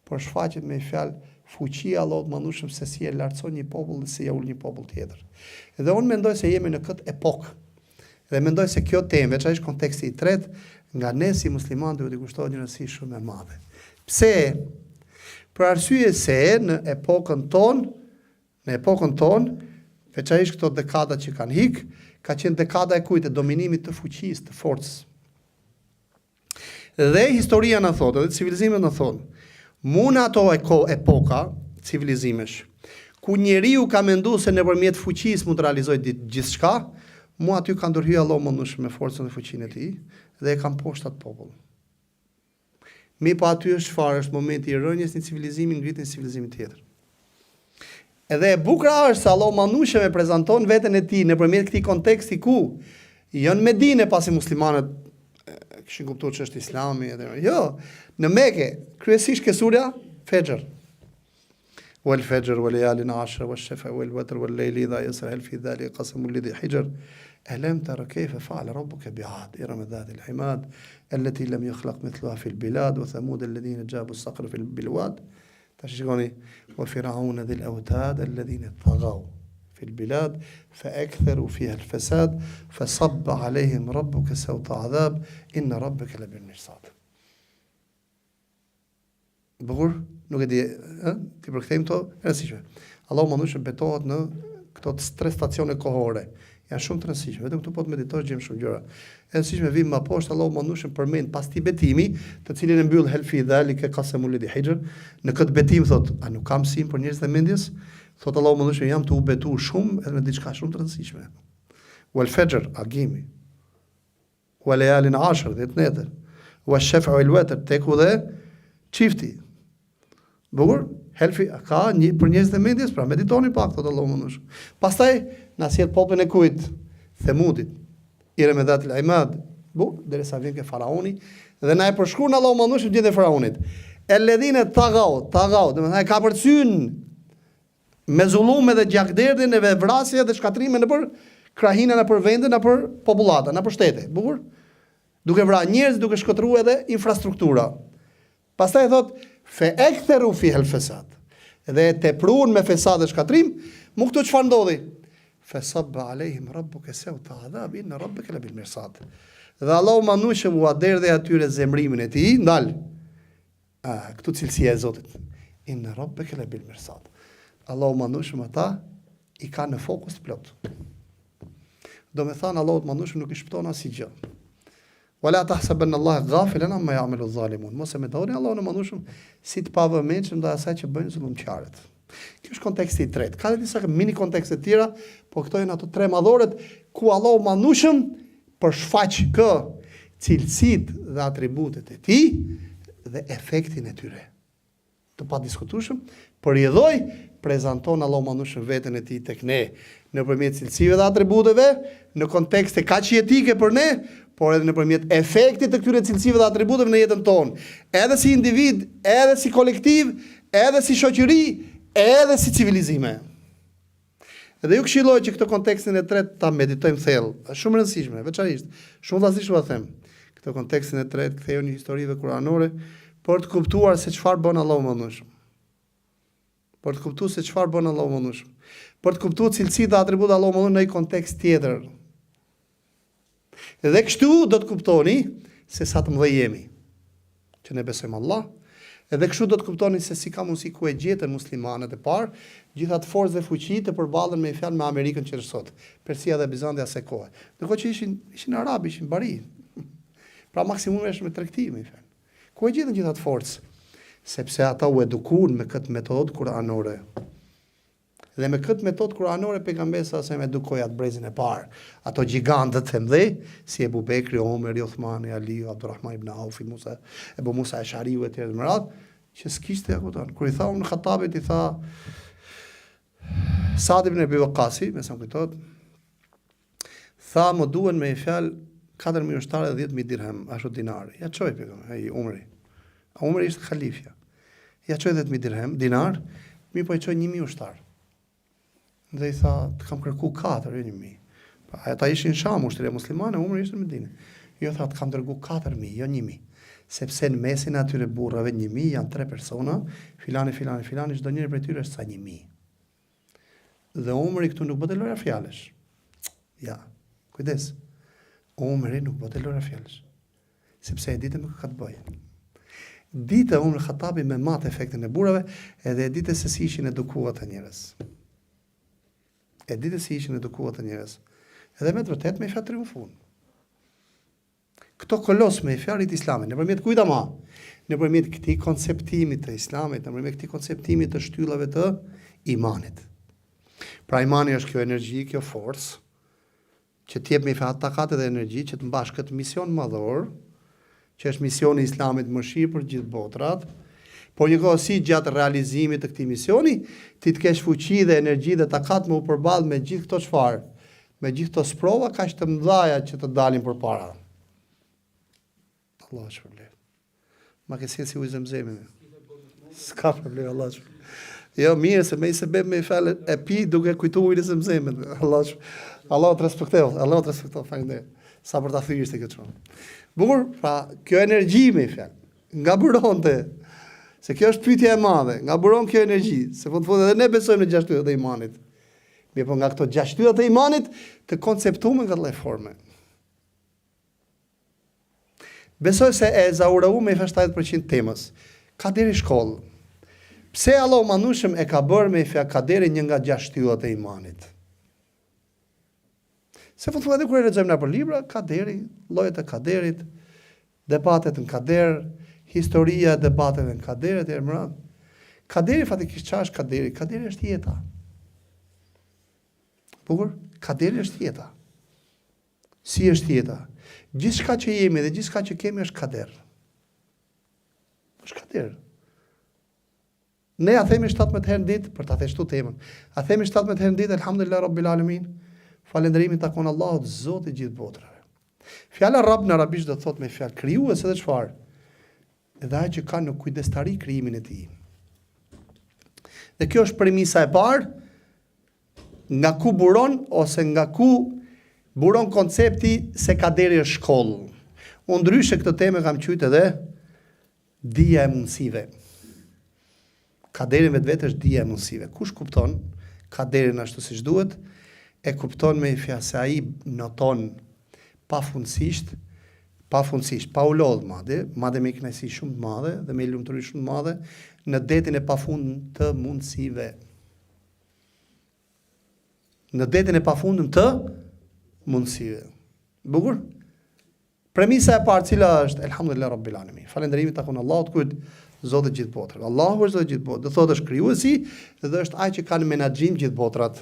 Përshfaqet me fjalë fuqia e Allahut mëndueshëm se si e lartëson një popull dhe si e ul një popull tjetër. Dhe unë mendoj se jemi në këtë epokë. Dhe mendoj se kjo temë, veçanërisht konteksti i tretë, nga ne si muslimanë duhet të kushtohet një rëndësi shumë e madhe. Pse? Për arsye se në epokën tonë, veçanërisht këto dekada që kanë hik, ka qenë dekada e kujt, e dominimit të fuqisë, të forcës. Dhe historia na thotë, dhe civilizimet na thonë, mund ato epoka, civilizimesh, ku njeriu ka menduar se nëpërmjet fuqisë mund të realizojë gjithçka, mu aty ka ndërhyrë Allahu mëndueshëm me forcën dhe fuqinë e tij dhe e kanë poshtë atë popull. Mi po aty është çfarë, është momenti i rënjes në civilizimin, ngritjes në civilizimin tjetër. Edhe e bukura është se Allahu mëndueshëm e prezanton veten e tij nëpërmjet këtij konteksti ku janë në Medinë pasi muslimanët kishin kuptuar ç'është Islami edhe jo, në Mekë kryesisht ke surja Fajr. Wal fajr wal layalin 'ashr wal shafa wal watr wal layli idha yasra hal fi dhalika qasamul lidhi hijr alam tara kayfa fa'ala rabbuka bi'ad iram dhat al himad allati lam yukhlaq mithluha fi al bilad wa thamud alladhina jabu as-saqra fi al bilwad. تشجعني وفرعون ذي الأوتاد الذين طغوا في البلاد فأكثروا فيها الفساد فصب عليهم ربك سوط عذاب إن ربك لبالمرصاد. Bukur, nuk e di, ti përkthejmë to, rëndësishme. Allahu mëndueshëm betohet në këto 3 stacione kohore. Janë shumë të rëndësishme, vetëm këtu po të meditosh gjem shumë gjëra. E rëndësishme vim më poshtë, Allahu mëndueshëm përmend pas këtij betimi, të cilin e mbyll hel fi dhalika qasamul ladhi hijr. Në këtë betim thot, a nuk kam sim për njerëzit e mendjes? Thot Allahu mëndueshëm jam të u betuar shumë edhe me diçka shumë të rëndësishme. Wal fajr agimi. Wal layalin 'ashr dhe netër. Wa shaf'a wal watr teku dhe çifti. Bukur, helfi ka një për njerëzit e mendjes, pra meditoni pak thot Allahu mëndueshëm. Pastaj na sjell popullin e kujt? Themudit. Iram dhat al-imad. Derisa vjen ke faraoni dhe na e përshkruan Allahu mëndueshëm gjithë faraonit. Alladhina tagaw, do të thënë ka përcyn me zullume dhe gjakderdhjen e vrasje dhe shkatrime nëpër krahinën nëpër vende, nëpër popullata, nëpër shtete. Bukur? Duke vrarë njerëz, duke shkatruar edhe infrastruktura. Pastaj thot fe ektheru fiha al-fasad. Dhe tepruan me fesad dhe shkatrim, mu këtu çfarë ndodhi? Fasabba alehim rabbuka sawta adhab inna rabbaka labil mirsad. Dhe Allahu mëndueshëm u aderdhe atyre zemrimin e tij, ndal. Këtu cilësia e Zotit. Inna rabbaka labil mirsad. Allahu mëndueshëm ata i ka në fokus plot. Do me thënë Allahu mëndueshëm nuk i shpëton asgjë. Wala tahsabanna Allah ghafilan amma ya'malu adh-dhalimun. Mos e mendoni Allahu në mëndueshëm si të pavëmendshëm ndaj asaj që bëjnë zullumçarët. Kjo është konteksti i tretë. Ka disa mini kontekste të tjera, por këto janë ato 3 madhoret ku Allahu mëndueshëm përshfaq kë cilësitë dhe atributet e tij dhe efektin e tyre. Të padiskutueshëm, përjedhoi, prezanton Allahu mëndueshëm veten e tij tek ne nëpërmjet cilësive dhe atributeve, në kontekste kaq jetike për ne, por edhe nëpërmjet efektit të këtyre cilësive dhe atributeve në jetën tonë, edhe si individ, edhe si kolektiv, edhe si shoqëri, edhe si civilizime. Edhe ju këshilloj që këtë kontekstin e tretë ta meditojmë thellë. Është shumë rëndësishme, veçanërisht, shumë vazhdimshme ta them. Këtë kontekstin e tretë ktheu në historive kuranore për të kuptuar se çfarë bën Allahu mëndueshëm. për të kuptuar se çfarë bën Allahu mëndueshëm, për të kuptuar cilësitë dhe atributet e Allahut mëndueshëm në një kontekst tjetër. Dhe kështu do të kuptoni se sa të mëdhej jemi, që ne besojmë Allah, edhe kështu do të kuptoni se si ka mundësi ku e gjetën muslimanët e parë, gjitha të forcë dhe fuqi të përballën me fjalë me Amerikën që është sot, Persia dhe Bizanti asaj kohe. Ndërkohë që ishin arabë, ishin bari. Pra maksimumi është me tregtim, me fjalë. Ku e gjetën gjitha të forcë? Sepse ata u edukuan me këtë metodë kuranore. Dhe me këtë metodë kuranore pejgamberi sa se edukoi atë brezin e parë, ato gjigantët e mëdhej si Ebu Bekri, Omeri, Uthmani, Ali, Abdurrahman ibn Auf, Musa, Ebu Musa Ashariu etj. Me radhë, që s'kishte kupton. Kur i tha unë Khatabit, i tha Sa'd ibn Abi Waqqasi, me sa më kujtohet, tha më duhen me fjalë 4.000 ushtarë dhe 10.000 dirhem, ashtu dinar. Ja çoj pejgamberi, ai Umri. Umri ishte khalifja. Ja çoj 10.000 dirhem, dinar, mi po i çoj 1.000 ushtarë. Dhe i tha, të kam kërku 4, jo 1.000. Ata ishin Sham, ushtria muslimane, Umri ishte në Medinë. Jo tha, të kam dërgu 4.000, jo 1.000. Sepse në mesin atyre burrave 1.000 janë 3 persona, filani, çdo njëri prej tyre është sa 1.000. Dhe Umri këtu nuk bëte lojra fjalësh. Ja, kujdes. Umri nuk bëte lojra fjalësh. Sepse e ditë me ka të bëjë. Ditë Umri Khatabi me mat efektin e burrave, edhe e ditë se si ishin edukuar të njerëz. E ditë si ishin edukuar të njerëz. Edhe me të vërtet me fjalë triumfuan. Këto kolos me fjalët e Islamit, nëpërmjet kujt ama? Nëpërmjet këtij konceptimi të Islamit, nëpërmjet këtij konceptimi të shtyllave të imanit. Pra imani është kjo energji, kjo forcë që t'jep me fjalë takat dhe energji që të mbash këtë mision madhor, që është misioni i Islamit mëshirë për gjithë botrat. Por njëkohësi gjatë realizimit të këtij misioni, ti të kesh fuqi dhe energji dhe takat me u përballë me gjithë këto çfarë, me gjithë këto sprova kaq të mëdha që të dalin përpara. Allah shpërblet. Ma ke si u zemzemin. S'ka problem, Allah shpërblet. Jo, mirë se me i se bebë me i fjalë e pi duke kujtu ujnë e zemzemin. Allah të respektov, faleminderit. Sa për ta thyrë ishte këtë shumë. Bukur, pra, kjo energji me i fjalë, nga buronte. Se kjo është pyetja e madhe, nga buron kjo energji, se po të thotë edhe ne besojmë në 6 yjet e imanit. Mirë, po nga këto 6 yjet e imanit të konceptuar nga lloj forme. Besoj se e zaurau me 70% temës. Ka deri shkollë. Pse Allahu mandueshëm e ka bërë me fjalë ka deri një nga 6 yjet e imanit. Se po të thotë edhe kur e lexojmë në libra, ka deri, llojet e kaderit, debatet në kader, historia, debatet në kaderi e mërat. Kaderi fatikisht çfarë është kaderi? Kaderi është jeta. Bukur, kaderi është jeta. Si është jeta? Gjithçka që jemi dhe gjithçka që kemi është kader. Është kader. Ne a themi 17 herë në ditë për ta theshtu temën. A themi 17 herë në ditë elhamdulillah rabbil alamin. Falënderimin takon Allahut, Zotit të gjithë botrave. Fjala Rabb në arabisht do të thotë me fjalë krijues edhe çfarë? Edhe ai që ka në kujdestari krijimin e tij. Dhe kjo është premisa e parë nga ku buron ose nga ku buron koncepti se kaderi është shkollë. Unë ndryshe këtë temë kam qytë edhe dija e mundësive. Kaderi vetë është dija e mundësive. Kush kupton kaderin ashtu siç duhet, e kupton me fjalë se ai noton pafundësisht, pa u lodh madje me kënaqësi shumë të madhe dhe me lumturi shumë të madhe në detin e pafundëm të mundësive. Në detin e pafundëm të mundësive. Bukur? Premisa e parë cila është elhamdulillah rabbil alamin. Falënderimi takon Allahut, kujt Zoti i gjithë botrave. Allahu është Zoti i gjithë botrave. Do thotë është krijuesi dhe është ai që ka në menaxhim gjithë botrat.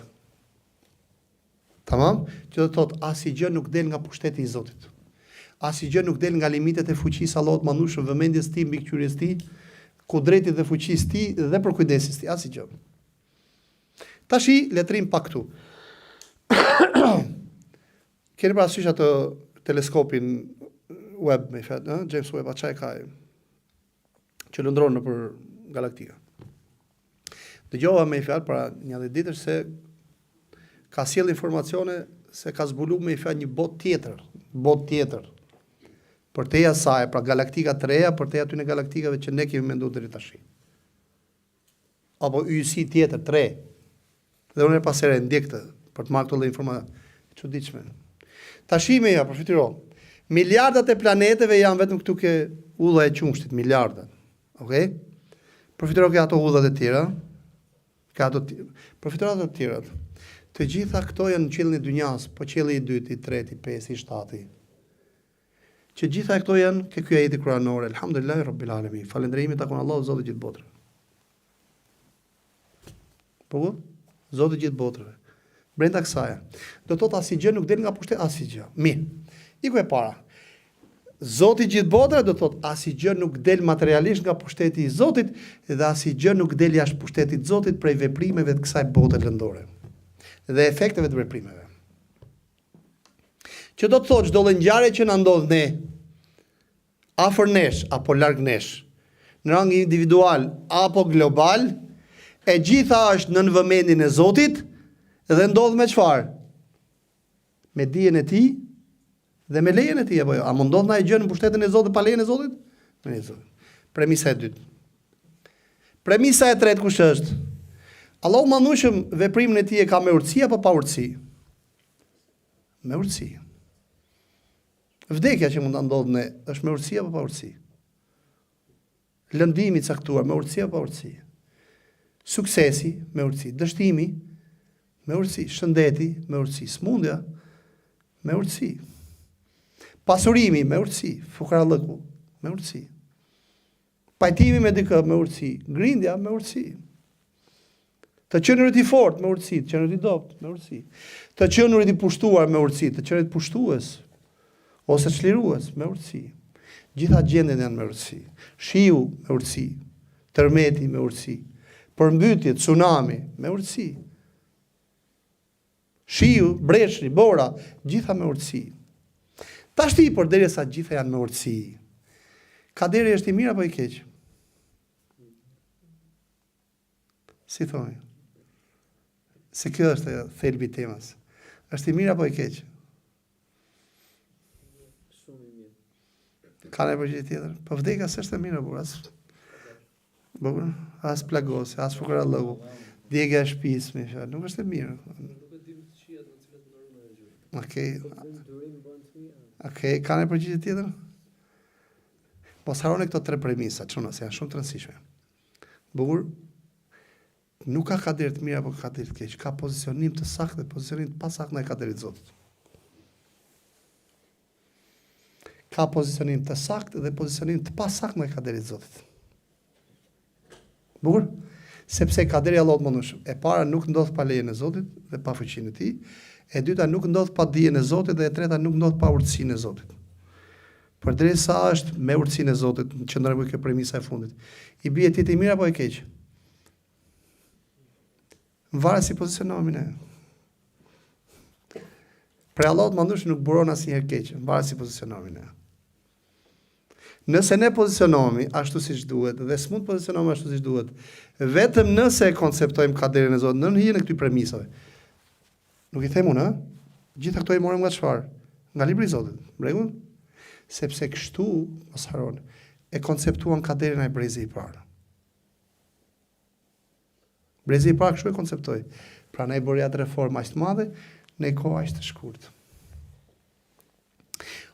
Tamam? Që do thotë asgjë nuk del nga pushteti i Zotit. Asgjë nuk del nga limitet e fuqisë Allahut mandueshëm, vëmendjes tij, mbikëqyrjes tij, kudretit dhe fuqisë tij dhe për kujdesin tij, asgjë. Tashi letrim pak këtu. Keni parasysh atë teleskopin Webb, me fjalë, James Webb, çaj ka që lëndron nëpër galaktika. Dëgjova me fjalë para një 10 ditësh se ka sjell informacione se ka zbuluar me fjalë një botë tjetër. Për teja saj, pra galaktika të reja, për teja aty në galaktikave që ne kemi menduar deri tash. apo yjsi tjetër 3. Dhe unë pas herë ndjek këtë për të marrë këto informacione të çuditshme. Tashime ja përfitiro. Miliardat e planeteve janë vetëm këtu ke udha e qumshtit, miliardat. Okej? Përfitiro ke ato udhat e tjera. Përfitiro ato të tjerat. Të gjitha këto janë në qiellin e dynjas, po qielli i dytë, i tretë, i pestë, i shtatë. Që gjitha këto janë ke ky ajeti kuranor, elhamdulillahi rabbil alamin. Falënderimi takon Allahut Zotit gjithë botrave. Po, Zoti gjithë botrave. Brenda kësaj, do thotë asgjë nuk del nga pushteti asgjë. Mirë. Iku e para. Zoti gjithë botrave do thotë asgjë nuk del materialisht nga pushteti i Zotit dhe asgjë nuk del jashtë pushtetit të Zotit prej veprimeve të kësaj bote lëndore dhe efekteve të veprimeve. Që do të thotë çdo lloj ngjarje që na ndodh ne afër nesh apo larg nesh, në rang individual apo global, e gjitha është nën vëmendjen e Zotit dhe ndodh me çfarë? Me dijen e tij dhe me lejen e tij apo jo? A mund ndodh ndonjë gjë në pushtetin e Zotit pa lejen e Zotit? Me lejen e Zotit. Premisa e dytë. Premisa e tretë kush është? Allahu mandueshëm veprimin e tij e ka me urtësi apo pa urtësi? Me urtësi. Vdekja që mund ta ndodhë ne është me urtësi apo pa urtësi? Lëndimi i caktuar me urtësi apo pa urtësi? Suksesi me urtësi, dështimi me urtësi, shëndeti me urtësi, smundja me urtësi, pasurimi me urtësi, fukarallëku me urtësi, pajtimi me dikë me urtësi, grindja me urtësi, të qenurit i fort me urtësi, të qenurit i dobët me urtësi, të qenurit i pushtuar me urtësi, të qenurit pushtues ose çlirues me urtësi. Gjitha gjendjet janë me urtësi. Shiu me urtësi, tërmeti me urtësi, përmbytje, tsunami me urtësi. Shiu, breshri, bora, gjitha me urtësi. Tashti përderisa gjitha janë me urtësi. Kaderi është i mirë apo i keq? Si thoni? Se kjo është thelbi i temës. Është i mirë apo i keq? Shumë i mirë. Ka në përgjigje tjetër? Po vdekja s'është e mirë, as plagose, as fukarallëku, djegja e shtëpisë, më thënë, nuk është e mirë. Nuk e di të shijat në cilat ndorojnë ajo gjë. Okej, ka në përgjigje tjetër? Mos harroni këto 3 premisa, çuna se janë shumë të rëndësishme. Bukur, nuk ka kader të mirë apo kader të keq, ka pozicionim të saktë dhe pozicionim të pasaktë ndaj kaderit të Zotit. Ka pozicionim të saktë dhe pozicionim të pasaktë ndaj kaderit të Zotit. Bukur, sepse kaderi i Allahut mëndueshëm, e para nuk ndodh pa lejen e Zotit dhe pa fuqinë e tij, e dyta nuk ndodh pa dijen e Zotit dhe e treta nuk ndodh pa urtësinë e Zotit. Përderisa është me urtësinë e Zotit, qëndrojmë kjo premisa e fundit. I bie ti i mirë apo i keq? Varet si pozicionohemi ne. Për Allahut mëndueshëm nuk buron asnjëherë keq, varet si pozicionohemi ne. Nëse ne pozicionohemi ashtu siç duhet dhe s'mund pozicionohemi ashtu siç duhet, vetëm nëse e konceptojmë kaderin e Zotit në hijen e këtyre premisave. Nuk i them unë, gjitha këto i morëm nga çfarë? Nga libri i Zotit. Mregull? Sepse kështu, mos harroni, e konceptuan kaderin ai brezi i parë. Brezi i parë kështu e konceptoi. Pra ne bëri atë reformë aq të madhe në kohë aq të shkurtë.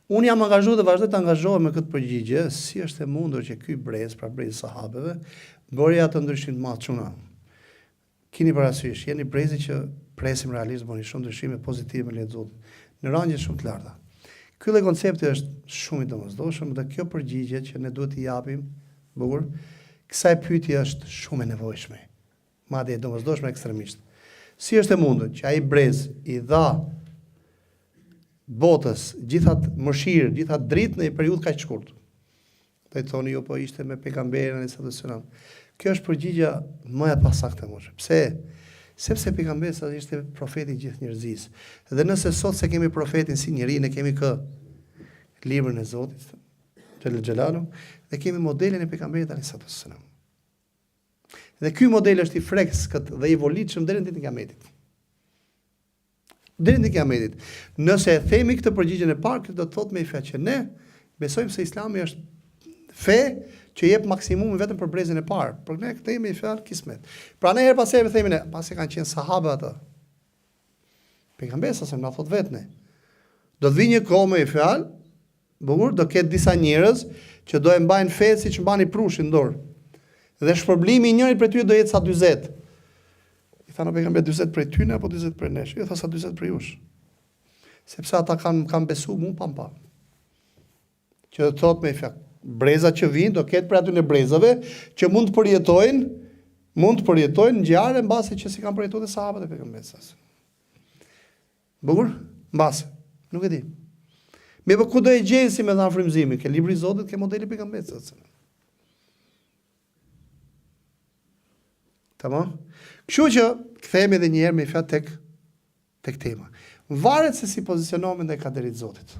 Unë jam angazhuar dhe vazhdoj të angazhohem me këtë përgjigje, si është e mundur që ky brez, pra brezi i sahabeve, bëri atë ndryshim të madh çuna. Keni parasysh, jeni brezi që presim realisht bëni shumë ndryshime pozitive me lejen e Zotit, në rangje shumë të larta. Ky lloj koncepti është shumë i domosdoshëm dhe kjo përgjigje që ne duhet t'i japim, bukur, kësaj pyetje është shumë e nevojshme. Madje e domosdoshme ekstremisht. Si është e mundur që ai brez i dha botës gjithat mëshirë, gjithat dritë në një periudhë kaq të shkurtër? Do të thoni jo, po ishte me pejgamberin sallallahu alajhi wasallam. Kjo është përgjigja më e pasaktë më. Pse? Sepse pejgamberi sa ishte profeti i gjithë njerëzisë. Dhe nëse sot se kemi profetin si njeri, ne kemi librin e Zotit, Xhelalu, dhe kemi modelin e pejgamberit sallallahu alajhi wasallam. Dhe ky model është i freskët dhe i volitshëm deri në ditën e Kiametit. Deri në ditën e Kiametit. Nëse e themi këtë përgjigjen e parë, do të thotë me fjalë që ne besojmë se Islami është Fe që jep maksimumin vetëm për brezin e parë. Por ne kthehemi fjalë kismet. Pra ne her pas herë themi ne, pasi kanë qenë sahabe ata. Pejgamberi sa na thot vetë ne. Do të vi një kohë me fjalë, bukur, do ketë disa njerëz që do e mbajnë fetë siç mbani prushin dorë. Dhe shpërblimi i njërit prej tyre do jetë sa 40. I thanë pejgamberi 40 prej tyre apo 40 prej nesh? Jo, tha sa 40 prej jush. Sepse ata kanë besu mu pa. Që do të thotë me fjalë, breza që vinë do ketë për aty në brezave që mund të përjetojnë ngjarje mbase që si kanë përjetuar dhe sahabët e pejgamberit. Bukur? Mbase. Nuk e di. Me po ku do e gjejnë si me dha frymëzimi, ke libri i Zotit, ke modeli i pejgamberit. Tamam? Kështu që kthehemi edhe një herë me fjalë tek tema. Varet se si pozicionohemi ndaj kaderit të Zotit.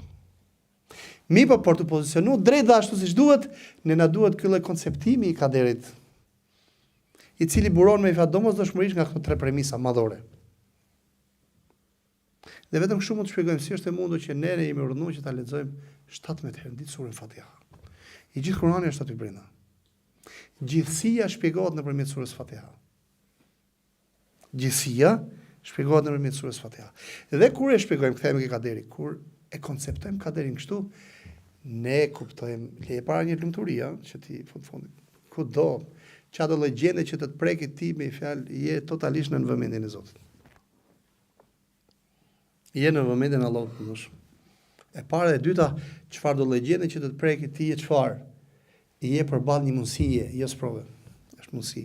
Mi për të pozicionu drejt dhe ashtu siç duhet, ne na duhet ky lloj konceptimi i kaderit, i cili buron me fjalë domosdoshmërisht nga këto tre premisa madhore. Dhe vetëm kështu mund të shpjegojmë si është e mundur që ne jemi urdhëruar që ta lexojmë 17 herë ditë surën Fatiha. I gjithë Kurani është aty brenda. Gjithësia shpjegohet nëpërmjet surës Fatiha. Gjithësia shpjegohet nëpërmjet surës Fatiha. Dhe kur e shpjegojmë kthehemi ke kaderi, kur e konceptojmë kaderin kështu, ne kuptojmë le e para një lumturia që ti fundit kudo çado lloj gjende që të prekë ti me fjalë je totalisht në vëmendjen e Zotit. Je në vëmendjen e Allahut më shumë. E para dhe e dyta, çfarë do lloj gjende që të prekë ti e çfarë? Je përballë një mundësie, jo sprove. Është mundësi.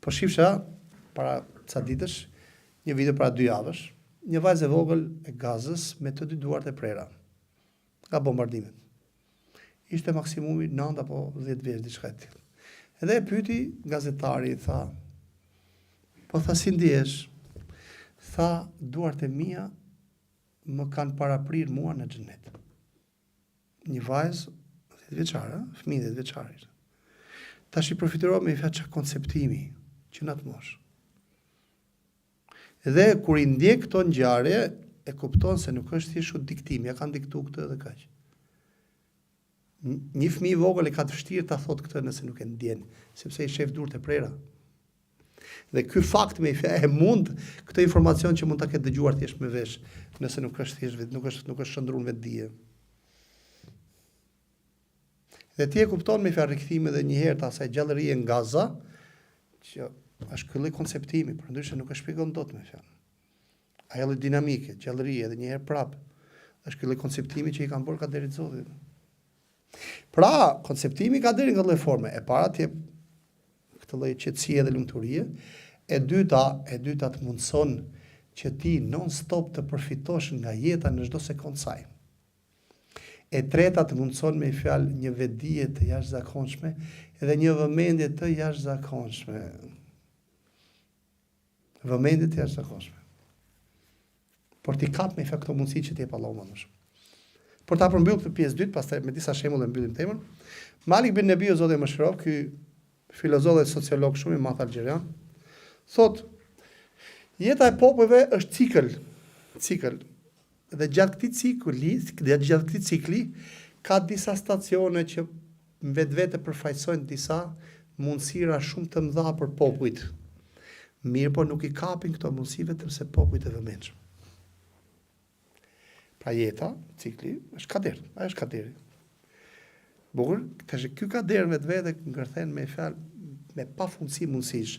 Po shifsha para ca ditësh një video para 2 javësh, një vajzë e vogël e Gazës me të dy duart e prera nga bombardimet. Ishte maksimumi 9 apo 10 vjeç diçka e tillë. Edhe e pyeti gazetari, tha, po tha si ndihesh? Tha, duart e mia më kanë paraprir mua në xhenet. Një vajzë 10 vjeçare, fëmijë 10 vjeçare. Tash i përfiturova me fjalë çka konceptimi që na të mosh. Dhe kur i ndjek këto ngjarje, e kupton se nuk është thjesht diktim, ja kanë diktuar këtë dhe kaq. Një fëmijë i vogël e ka të vështirë ta thotë këtë nëse nuk e ndjen, sepse i shef duart e prera. Dhe ky fakt me e mund këtë informacion që mund ta ketë dëgjuar thjesht me vesh, nëse nuk është thjesht nuk është shndruar me dije. Dhe ti e kupton me fjalë rikthime edhe një herë të asaj gjallërie në Gaza, që është ky lloj konceptimi, përndryshe nuk e shpjegon dot me fjalë. Ajo lloj dinamike, gjallërie edhe një herë prap, është ky lloj konceptimi që i kanë bërë kaderit Zotit. Pra, konceptimi ka deri nga lloj forme. E para ti këtë lloj qetësie dhe lumturie, e dyta të mundson që ti non stop të përfitosh nga jeta në çdo sekondë saj. E treta të mundson me fjalë një vetdije të jashtëzakonshme edhe një vëmendje të jashtëzakonshme. Vëmendje të jashtëzakonshme. Por ti kap me fjalë këto mundësi që ti e pa Allahu më shumë. Por ta përmbyll këtë pjesë dytë, pastaj me disa shembull e mbyllim temën. Malik bin Nebiu, Zoti e mëshiroj, ky filozof dhe sociolog shumë i madh algerian, thot, jeta e popujve është cikël. Dhe gjatë këtij cikli ka disa stacione që vetvete përfaqësojnë disa mundësira shumë të mëdha për popujt. Mirë, po nuk i kapin këto mundësi vetëm se popujt e vëmendshëm. Pra jeta, cikli, është kader, ajo është kaderi. Bukur, ky kader vetvete ngërthen me fjalë me pafundësi mundësish.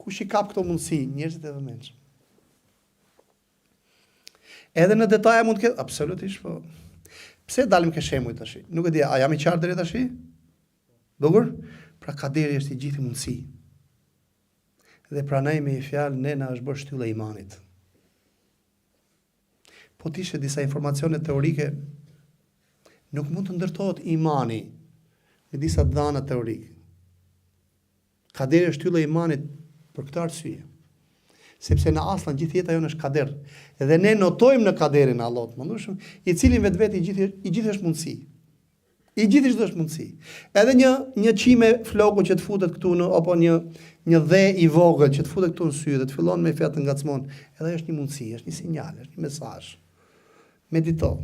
Kush i kap këto mundësi? Njerëzit e vëmendshëm. Edhe në detaje mund të ketë, absolutisht, po. Pse dalim ke shembuj tash? Nuk e di, a jam i qartë deri tash? Bukur? Pra kaderi është i gjithë mundësi. Dhe pranaj me një fjalë ne na është bërë shtylla e imanit. Po t'ishe disa informacione teorike, nuk mund të ndërtohet imani me disa dhëna teorike. Kaderi është shtylla e imanit për këtë arsye. Sepse në aslan gjithë jeta jonë është kader. Edhe ne notojmë në kaderin e Allahut, mëndueshëm, i cili vetvete i gjithë është mundësi. I gjithë është mundësi. Edhe një çime floku që të futet këtu në apo një dhe i vogël që të futet këtu në sy dhe të fillon me fjalë të ngacmon, edhe është një mundësi, është një sinjal, është një mesazh. Medito.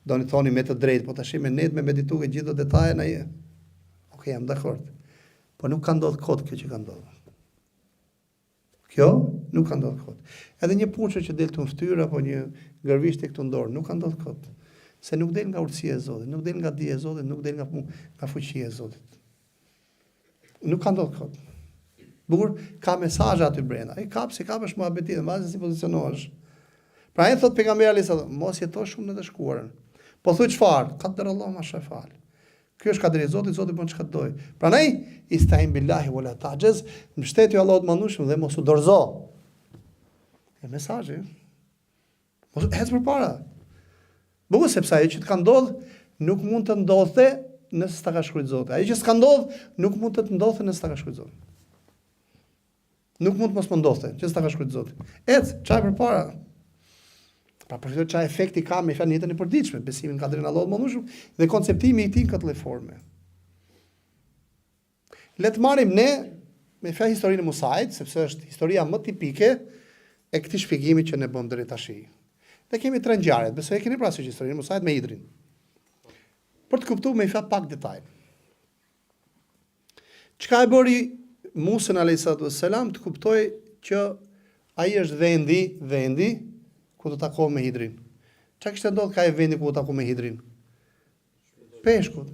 do një thoni me të drejtë, po tash me net me meditu ke gjithë detajet ai. Okej, jam dakord. Po nuk ka ndodhur kot kjo që ka ndodhur. Kjo nuk ka ndodhur kot. Edhe një puçë që del të fytyrë apo një gërvisht tek këtu dorë, nuk ka ndodhur kot. Se nuk del nga urtësia e Zotit, nuk del nga dija e Zotit, nuk del nga fuqia e Zotit. Nuk ka ndodhur kot. Bukur, ka mesazhe aty brenda. Ai kap si kapësh muhabeti, mbase si pozicionohesh. Pra ai thot pejgamberi alayhis salam, mos jeto shumë në të shkuarën. Po thuaj çfarë? Qadar Allah ma shafal. Ky është kadri i Zotit, Zoti bën çka doj. Prandaj istain billahi wala ta'jaz, mbështetju Allahut mandushëm dhe mos u dorzo. E mesazhi. Mos ec përpara. Bukur sepse ajo që të ka ndodh nuk mund të ndodhte nëse s'ta ka shkruajtur Zoti. Ajo që s'ka ndodh nuk mund të ndodhte nëse s'ta ka shkruajtur Zoti. Nuk mund të mos më ndodhte, që s'ta ka shkruajtur Zoti. Ec, çaj përpara. Pra përfitoj çfarë efekti ka me fjalën jetën e përditshme, besimin në kadrin e Allahut mëndueshëm dhe konceptimi i tij në këtë forme. Le të marrim ne me fjalë historinë e Musait, sepse është historia më tipike e këtij shpjegimi që ne bëm deri tash. Ne kemi 3 ngjarje, besoj e keni parasysh historinë e Musait me Hidrin. Për të kuptuar me fjalë pak detaj. Çka e bëri Musa alayhis salam të kuptoj që ai është vendi ku do takohet me Hidrin. Çka kishte ndodhur ka e vendi ku do takohet me Hidrin? Peshkut.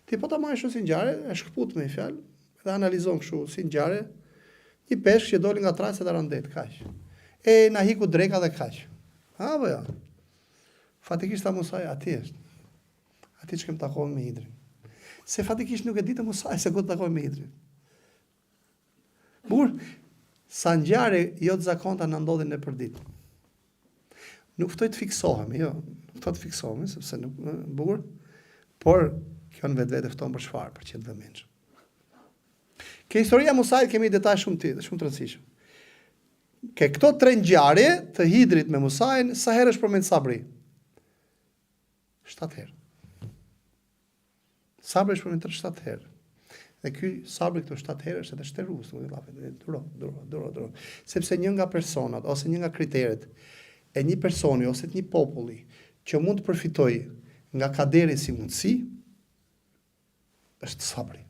Ti po ta marrësh si ngjarje, e shkput me fjalë dhe analizon kështu si ngjarje, një peshk që doli nga trajsa e randet, kaq. E na hiku dreka dhe kaq. Ha po ja. Fatikisht ta Musa aty është. Aty që kem takohet me Hidrin. Se fatikisht nuk e ditë Musa se ku do takohet me Hidrin. Bukur, sa ngjarje jo të zakonta na ndodhin në përdit. Nuk ftoj të fiksohemi, jo, nuk ftoj të fiksohemi, sepse nuk bukur, por kjo në vetë fton për çfarë, për që të vëmendsh. Ke historia Musait kemi detaj shumë të rëndësishëm. Ke këto 3 ngjarje të Hidrit me Musain, sa herë është përmend sabri? 7 herë. Sabri është përmend 7 herë. Dhe ky sabri këto 7 herë është edhe shtërues, duro. Sepse një nga personat ose një nga kriteret e një personi ose të një populli që mund të përfitoj nga kaderi si mundësi është sabri.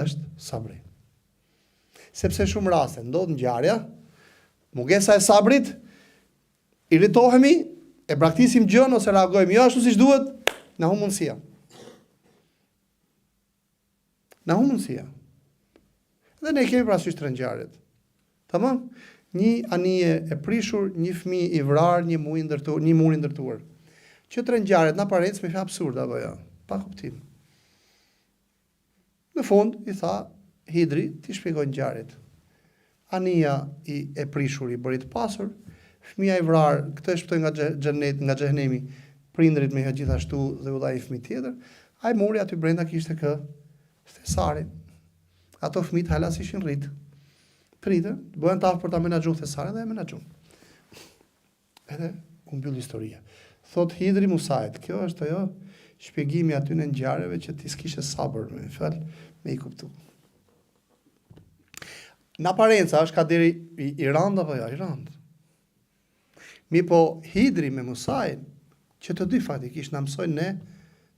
Është sabri. Sepse shumë raste ndodh ngjarja, mungesa e sabrit, irritohemi, e braktisim gjën ose reagojmë jo ashtu siç duhet, na humb mundësia. Na humb mundësia. Dhe ne kemi parasysh 3 ngjarjet. Tamam? Një anije e prishur, një fëmijë i vrarë, një mur i ndërtuar. Që 3 ngjarjet na parec me fjalë absurde apo jo? Pa kuptim. Në fund i tha Hidri, ti shpjegoj ngjarjet. Anija e prishur i bëri të pasur, fëmia i vrarë, këtë e shpëtoi nga nga xhenemi, prindrit me gjithashtu dhe u dha një fëmijë tjetër. Ai muri aty brenda kishte thesarin. Ato fëmijët hala ishin rrit. Pritë, bëhen të afër për ta menaxhuar thesarin dhe e menaxhuan. Edhe u mbyll historia. Thot Hidri Musait, kjo është ajo shpjegimi aty në ngjarjeve që ti s'kishe sabër, me fjalë me i kuptu. Në aparenca është ka deri i rand apo jo, i rand. Mi po Hidri me Musain, që të dy fatikisht na mësojnë ne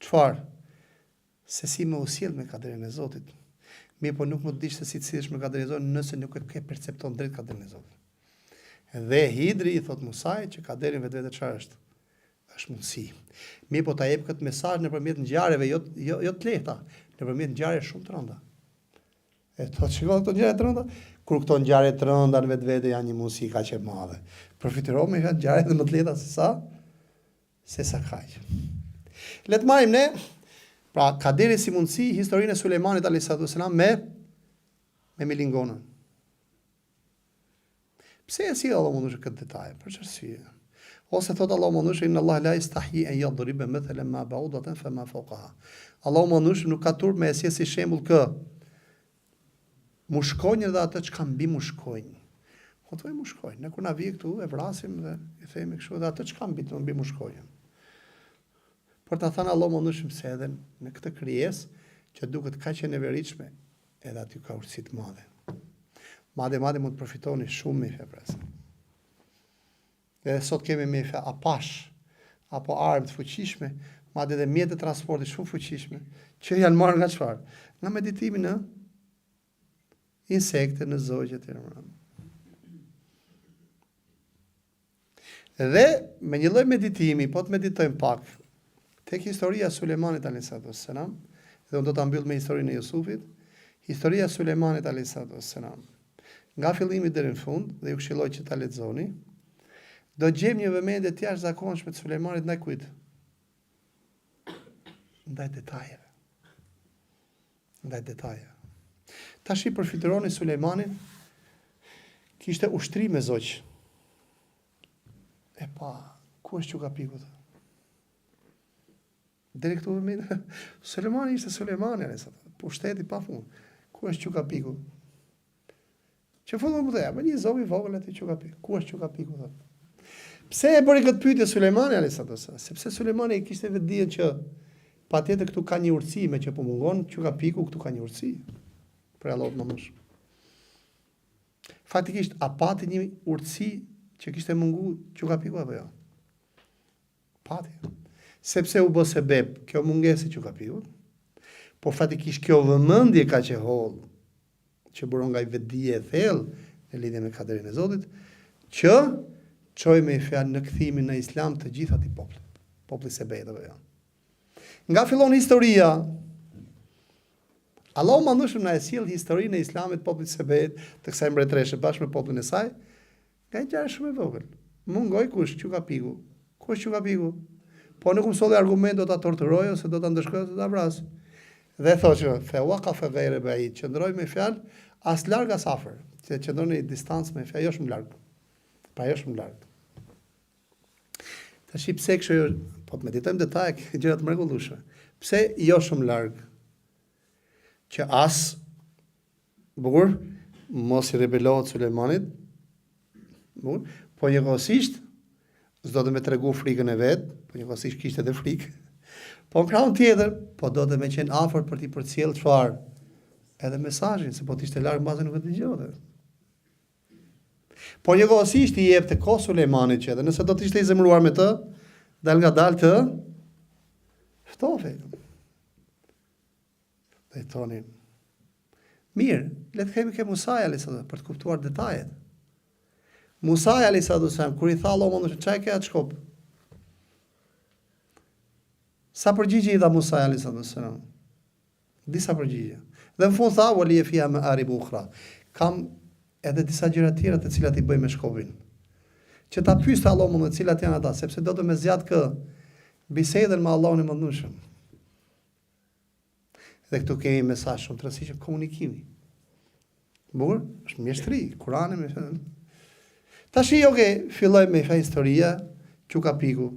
çfarë? Se si me usjell me kaderin e Zotit. Mi po nuk më të dish se si të sillesh me kaderin e Zotit nëse nuk e ke percepton drejt kaderin e Zotit. Dhe Hidri i thot Musait që kaderin vetvete çfarë është? Është mundësi. Mi po ta jep këtë mesazh nëpërmjet ngjarjeve jo të lehta, nëpërmjet ngjarjeve shumë të rënda. E thot shikoj këto ngjarje të rënda, kur këto ngjarje të rënda në vetvete janë një mundësi kaq e madhe. Përfitoro me ngjarjet më të lehta se sa kaq. Le të marrim ne pra kaderi si mundësi historinë e Sulejmanit alayhis salam me milingonën. Pse e sjell Allahu mundush këtë detaj? Për çfarë? Ose thot Allahu mundush inna Allah la yastahi an yadriba mathalan ma ba'udatan fama fawqaha. Allahu mundush nuk ka turp me e sjell si shembull kë mushkonjën dhe atë që ka mbi mushkonjë. Po thoj mushkonjë, ne kur na vi këtu e vrasim dhe i themi kështu dhe atë që ka mbi mushkonjën. Por ta thënë Allahu mundush se edhe në këtë krijesë që duket kaq e neveritshme, edhe aty ka urtësi të mëdha. Madje mund të përfitoni shumë me fe presë. Dhe sot kemi me fe apash apo armë të fuqishme, madje edhe mjetet e transportit shumë fuqishme, që janë marrë nga çfarë? Nga meditimi në insekte, në zogje etj. Dhe me një lloj meditimi, po të meditojmë pak tek historia e Sulejmanit alayhis salam, dhe unë do ta mbyll me historinë e Jusufit. Historia e Sulejmanit alayhis salam, nga fillimi deri në fund, dhe ju këshilloj që ta lexoni, do gjejmë një vëmendje të jashtëzakonshme të Sulejmanit ndaj kujt? Ndaj detajeve. Ndaj detajeve. Tash i përfituroni Sulejmanin, kishte ushtri me zogj. E pa, ku është Çukapiku? Deri këtu vëmendje. Sulejmani ishte Sulejmani, pushteti pafund. Ku është Çukapiku? Që fillon më dhe, më një zog i vogël aty Çukapiku. Ku është Çukapiku? Pse e bëri këtë pyetje Sulejmani alayhis salam? Sepse Sulejmani kishte vetë dijen që patjetër këtu ka një urtësi, me që po mungon Çukapiku, këtu ka një urtësi. Për Allahut më mësh. Fatikisht, a pati një urtësi që kishte mungu Çukapiku apo jo? Pati. Sepse u bë sebeb kjo mungesë e Çukapikut, por fatikisht kjo vëmendje ka që holl, që buron nga i vetdije e thellë në lidhje me kaderin e Zotit, që çoi me fjalë në kthimin në Islam të gjithë atij populli. Populli sebejt apo jo? Nga fillon historia, Allahu mandushëm na e sjell historinë e Islamit popullit sebejt, të kësaj mbretëreshe bashkë me popullin e saj, nga një gjë shumë e vogël. Mungoi kush? Çukapiku. Ku është Çukapiku? Po nuk më solli argument do ta torturoj ose do ta ndëshkoj ose do ta vras. Dhe thoshte, "Fa waqafa ghayra ba'id", qëndroi me fjalë as larg as afër, se qëndron në distancë me fjalë jo shumë larg. Pa jo shumë larg. Tash pse kështu, po të meditojmë detaje, gjëra të mrekullueshme. Pse jo shumë larg? Që as bukur mos i rebelohet Sulejmanit, bukur, po njëkohësisht s'do të më tregu frikën e vet, po njëkohësisht kishte edhe frikë. Po në krahun tjetër, po do të më qenë afër për t'i përcjell çfarë? Edhe mesazhin, se po të ishte larg mbase nuk e dëgjonte. Po njëkohësisht i jepte kohë Sulejmanit që edhe nëse do të ishte i zemëruar me të, dal nga dal të ftohej. Dhe thonin, mirë, le të kemi ke Musa alayhis salam për të kuptuar detajet. Musa alayhis salam kur i tha Allahu më çaj ke atë shkop. Sa përgjigje i dha Musa alayhis salam? Disa përgjigje. Dhe në fund tha, "Wali fiha ma'arib ukhra." Kam edhe disa gjëra të tjera të cilat i bëj me shkopin. Që ta pyeste Allahu më të cilat janë ata, sepse do të më zgjat kë bisedën me Allahun e Mëndshëm. Dhe këtu kemi mesazh shumë të rëndësishëm, komunikimi. Bukur, është mjeshtri, Kurani me thënë. Tash okay, filloj me historia, Çukapiku,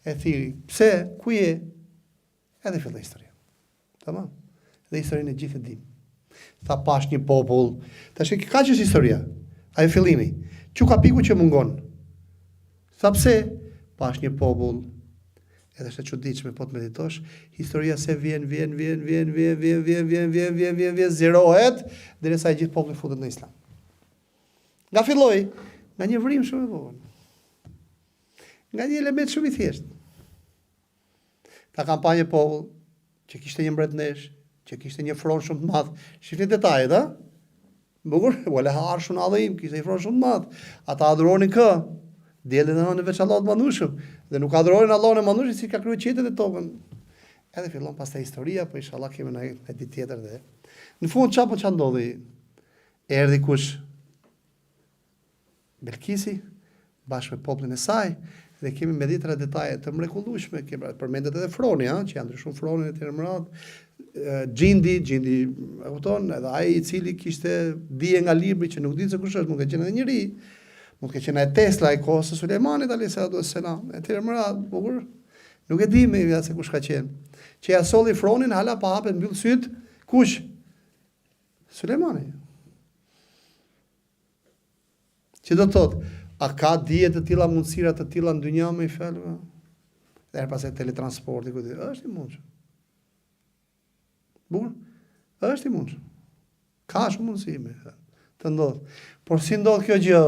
e thiri, pse, ku je? Edhe filloi historia. Tamam. Dhe historinë e gjithë e dim. Tha pash një popull. Tash ka që është historia. Ai fillimi. Çukapiku që mungon. Tha pse? Pash një popull. Edhe është e çuditshme po të meditosh, historia se vjen, zerohet, derisa gjithë populli futet në Islam. Nga filloi, nga një vrim shumë i vogël. Nga një element shumë i thjeshtë. Ta kampanje popull që kishte një mbretënesh, që kishte një fron shumë të madh. Shihni detajet, a? Bukur, wala arshun adhim, kishte një fron shumë të madh. Ata adhuronin kë? Diellin e në veç Allahut Mëndshëm, dhe nuk adhuronin Allahun e Mëndshëm si ka krijuar qiellin dhe tokën. Edhe fillon pastaj historia, po inshallah kemi në ditë tjetër dhe. Në fund çfarë ndodhi? Erdhi kush? Belkisi bashkë me popullin e saj dhe kemi me dhjetra detaje të mrekullueshme, kemi përmendet edhe froni, që janë ndryshuar fronin e tjerë më radh. Gjindi, e kupton, edhe ai i cili kishte dije nga libri që nuk di se kush është, mund të qenë edhe njëri. Mund të kenë Tesla e kohës së Sulejmanit alayhis salam, e tjerë më radh, bukur. Nuk e di me se kush ka qenë. Që ja solli fronin, hala pa hapet mbyll syt, kush? Sulejmani. Që do të thotë, a ka dije të tilla, mundësira të tilla në dynjë me fjalë? Dhe pas e teletransporti ku është i mundshëm. Bukur? Është i mundshëm. Ka shumë mundësi me të ndodh. Por si ndodh kjo gjë?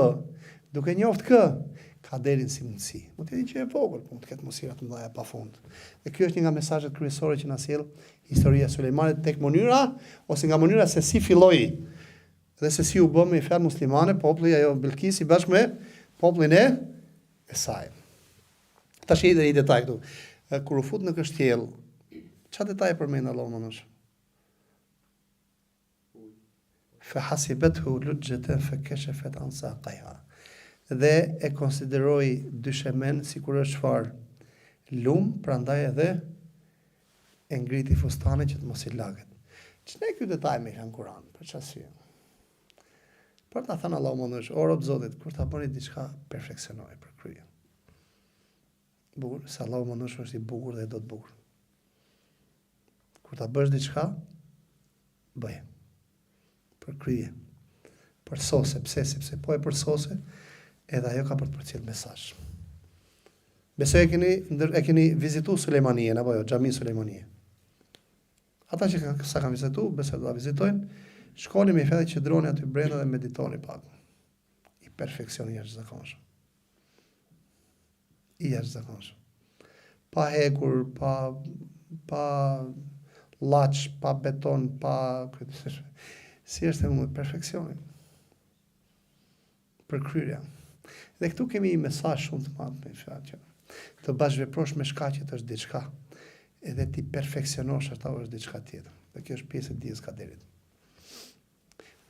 Duke njoftë kaderin si mundësi. Mund të jetë një gjë e vogël, po mund të ketë mundësira të mëdha pafund. Dhe kjo është një nga mesazhet kryesore që na sjell historia e Sulejmanit tek mënyra ose nga mënyra se si filloi dhe se si u bë me fjalë muslimane populli ajo Bilkisi bashkë me popullin e saj. Tash edhe një detaj këtu. Kur u fut në kështjell, çfarë detaj përmend Allahu më nësh? Fa hasibethu lujjatan fa kashafat an saqaiha. Dhe e konsideroi dyshemen sikur është çfarë lum, prandaj edhe e ngriti fustanin që të mos i laget. Ç'ne ky detaj me në Kur'an, për çfarë? Për ta thënë Allahu më nësh, o rob Zotit, kur ta bëni diçka, perfeksionoj për krye. Bukur, se Allahu më nësh është i bukur dhe do të bukur. Kur ta bësh diçka, bëje. Për krye. Për sose, pse? Sepse po e për sose, edhe ajo ka për të përcjell mesazh. Besoj e keni vizitu Sulejmanien, apo jo, xhamin Sulejmanie. Ata që kanë vizitu, besoj do ta vizitojnë, shkoni me fjalë që droni aty brenda dhe meditoni pak. I perfekcioni jashtëzakonshëm. I jashtëzakonshëm. Pa hekur, pa llaç, pa beton, pa si është e mund perfekcioni. Përkryrja. Dhe këtu kemi një mesazh shumë të madh me fjalë që të bashkëveprosh me shkaqet është diçka, edhe ti perfeksionosh atë është diçka tjetër. Dhe kjo është pjesë e dijes kaderit.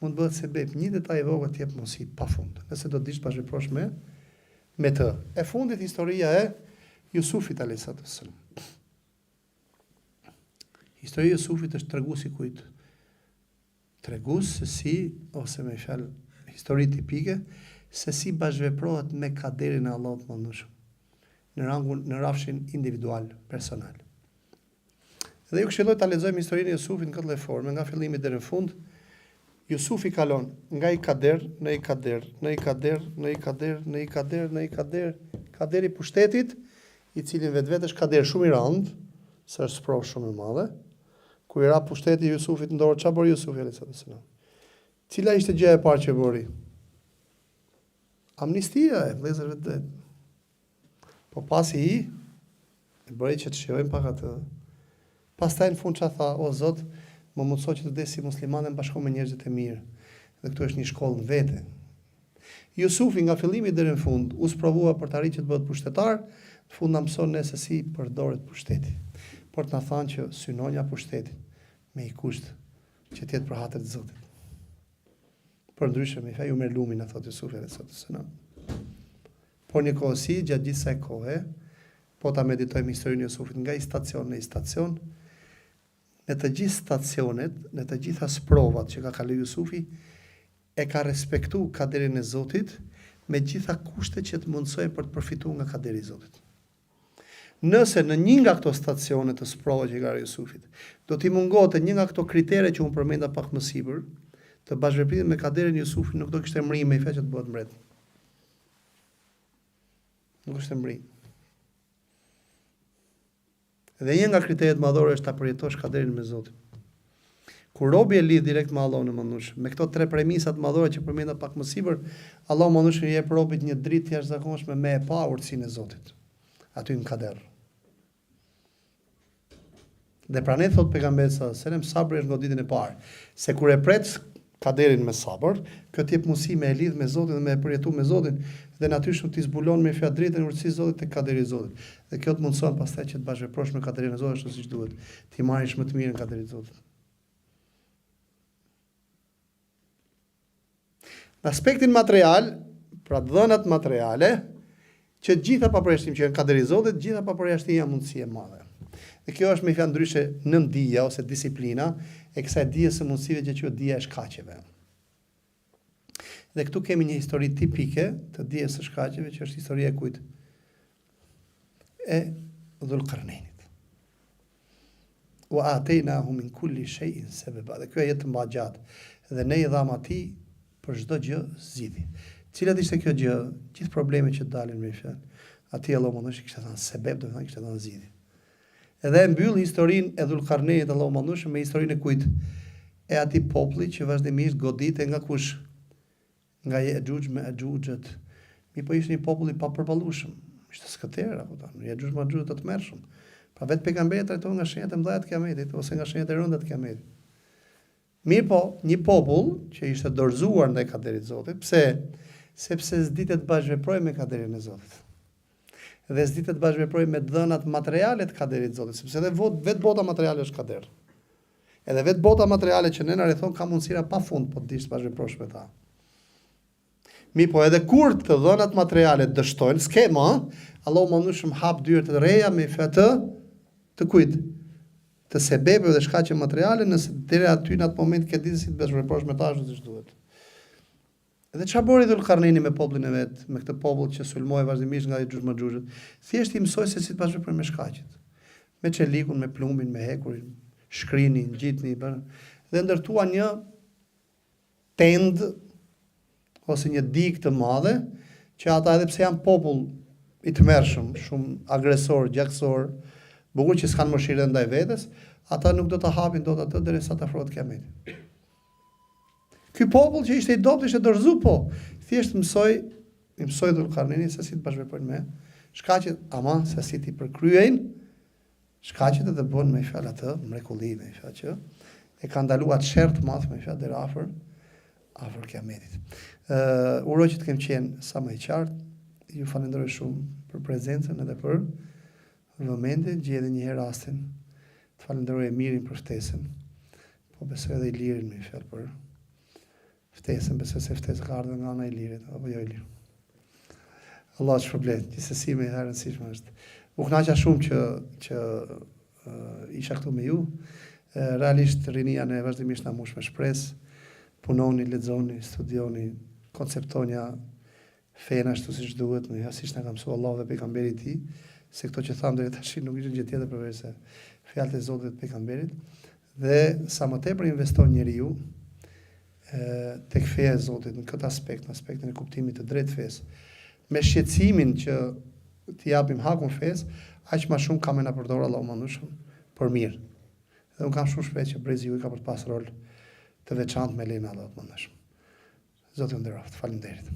Mund bëhet sebeb një detaj i vogël të jep mundësi pafund. Nëse do të dish bashkëveprosh me të. E fundit historia e Jusufit alayhis salam. Historia e Jusufit është treguesi kujt? Tregues se si ose me fjalë histori tipike se si bashkëveprohet me kaderin e Allahut më ndëshëm në rrafshin individual, personal. Dhe ju këshilloj ta lexojmë historinë e Jusufit në këtë lloj forme, nga fillimi deri në fund. Jusufi kalon nga i kader, në i kader, në i kader, në i kader, në i kader, në i kader, kaderi pushtetit, i cili vetvete është kader shumë i rëndë, se është sprovë shumë e madhe. Kur i ra pushteti Jusufit në dorë, çfarë bëri Jusufi alayhis salam? Cila ishte gjëja e parë që bëri? Amnistia e vëllezërve të vet. Po pasi i bëri që të shijojmë pak atë. Pastaj në fund çfarë tha? O Zot, më mundëso që të vdes si musliman dhe bashkë me njerëzit e mirë. Dhe këtu është një shkollë në vete. Jusufi nga fillimi deri në fund u sprovua për të arritur që të bëhet pushtetar, në fund na mëson ne se si përdoret pushteti. Por të na thanë që synonja pushtetit me i kusht që të jetë për hatër të Zotit. Për ndryshe me ju merr lumin, thotë Jusufi alayhis salam. Por një kohësi, gjatë gjithë kësaj kohe, po ta meditojmë historinë e Jusufit nga i stacion në i stacion, në të gjithë stacionet, në të gjitha sprovat që ka kaluar Jusufi, e ka respektu kaderin e Zotit me gjitha kushtet që të mundsojnë për të përfituar nga kaderi i Zotit. Nëse në një nga këto stacione të sprova që ka Jusufit, do t'i mungote një nga këto kritere që unë përmenda pak më sipër, të bashkëvepritet me kaderin e Jusufit, nuk do kishte mrim me i që të bëhet mbret. Nuk është mrim. Dhe një nga kriteret madhore është ta përjetosh kaderin me Zotin. Kur robi e lidh direkt me Allahun e Madhërisht, me këto tre premisat madhore që përmenda pak më sipër, Allahu i Madhërisht i jep robit një dritë të jashtëzakonshme me e pa urtësinë e Zotit. Aty në kader. Dhe pra ne thot pejgamberi sa selam sabri është goditjen e parë, se kur e pret kaderin me sabër, këtë jep mundësi me e lidh me Zotin dhe me e përjetu me Zotin, dhe natyrshëm ti zbulon me fjalë drejtën e urtësisë Zotit te kaderi i Zotit. Dhe kjo të mundson pastaj që të bashkëveprosh me kaderin e Zotit ashtu siç duhet. Ti marrësh më të mirën kaderin e Zotit. Në aspektin material, pra dhënat materiale, që gjitha pa përjashtim që janë kaderi i Zotit, gjitha pa përjashtim janë mundësi e madhe. Dhe kjo është me fjalë ndryshe nëndija ose disiplina e kësaj dijes së mundësive që quhet dija e shkaqeve. Dhe këtu kemi një histori tipike të dijes së shkaqeve, që është historia e kujt? E Dhulqarnainit. Wa ataynahu min kulli shay'in sababa. Dhe kjo jetë më gjatë. Dhe ne i dham atij për çdo gjë zgjidhje. Cilat ishte kjo gjë? Gjithë problemet që dalin me fjalë. Atij Allahu mundesh kishte thënë sebeb, do të thënë kishte thënë zgjidhje. Edhe mbyll historinë e Dhulqarnainit Allahu mundesh me historinë e kujt? E atij populli që vazhdimisht godite nga kush? Nga Ya'juj me Ya'jujët, Mi po ishte një popull i papërballueshëm. Ishte skëter, apo tonë, ja gjysh ma gjysh të tmerrshëm. Pra vetë pejgamberi trajtohen nga shenjat e mëdha të Kiametit ose nga shenjat e rënda të Kiametit. Mirë po, një popull që ishte dorëzuar ndaj kaderit të Zotit, pse? Sepse s'ditet bashkëveproj me kaderin e Zotit. Dhe s'ditet bashkëveproj me dhënat materiale të kaderit të Zotit, sepse edhe vetë bota materiale është kader. Edhe vetë bota materiale që ne na rrethon ka mundësira pafund po të dish bashkëveprosh me ta. Mi po edhe kur të dhënat materiale dështojnë, skema, Allahu mëndueshëm hap dyert e reja me fjalë të kujt? Të sebeve dhe shkaqe materiale, nëse deri aty në atë moment ke ditë si të bashkëveprosh me ta ashtu siç duhet. Edhe çfarë bëri Dhul-Qarnaini me popullin e vet, me këtë popull që sulmoi vazhdimisht nga xhuxhmaxhuxhët, thjesht i mësoi se si të bashkëveprojnë me shkaqet. Me çelikun, me plumbin, me hekurin, shkrinin, ngjitni, dhe ndërtuan një tend ose një digë të madhe, që ata edhe pse janë popull i tmerrshëm, shumë agresor, gjaksor, bukur që s'kan mëshirë ndaj vetes, ata nuk do ta hapin dot atë derisa të afrohet Kiameti. Ky popull që ishte i dobët, ishte dorëzu, po, thjesht mësoi Dhul-Qarnaini se si të bashkëveprojnë me shkaqet, ama se si ti përkryejnë shkaqet dhe të bën me fjalë atë mrekulli, me fjalë që e ka ndaluar çert të madh me fjalë deri afër Kiametit. Uroj që të kem qenë sa më i qartë. Ju falenderoj shumë për prezencën edhe për vëmendjen, gjej edhe një herë rastin. Të falenderoj Emirin për ftesën. Po besoj edhe Ilirin me fjalë për ftesën, besoj se ftesa ka ardhur nga ana e Ilirit apo jo Ilir. Allah të shpërblet, gjithsesi më e rëndësishme është. U kënaqa shumë që isha këtu me ju. Realisht rinia ne vazhdimisht na mbush me shpresë. Punoni, lexoni, studioni, konceptonja fen ashtu siç duhet, në siç na ka mësuar Allahu dhe pejgamberi i tij, se këto që tham deri tash nuk ishin gjë tjetër përveç se fjalët e Zotit dhe të pejgamberit. Dhe sa më tepër investon njeriu tek feja e Zotit në këtë aspekt, në aspektin e kuptimit të drejtë fesë, me shqetësimin që t'i japim hakun fesë, aq më shumë ka më na përdor Allahu mëndueshëm për mirë. Dhe un kam shumë shpresë që brezi juaj ka për të pas rol të veçantë me lenin Allahu mëndueshëm. Zoti ju nderoft. Faleminderit.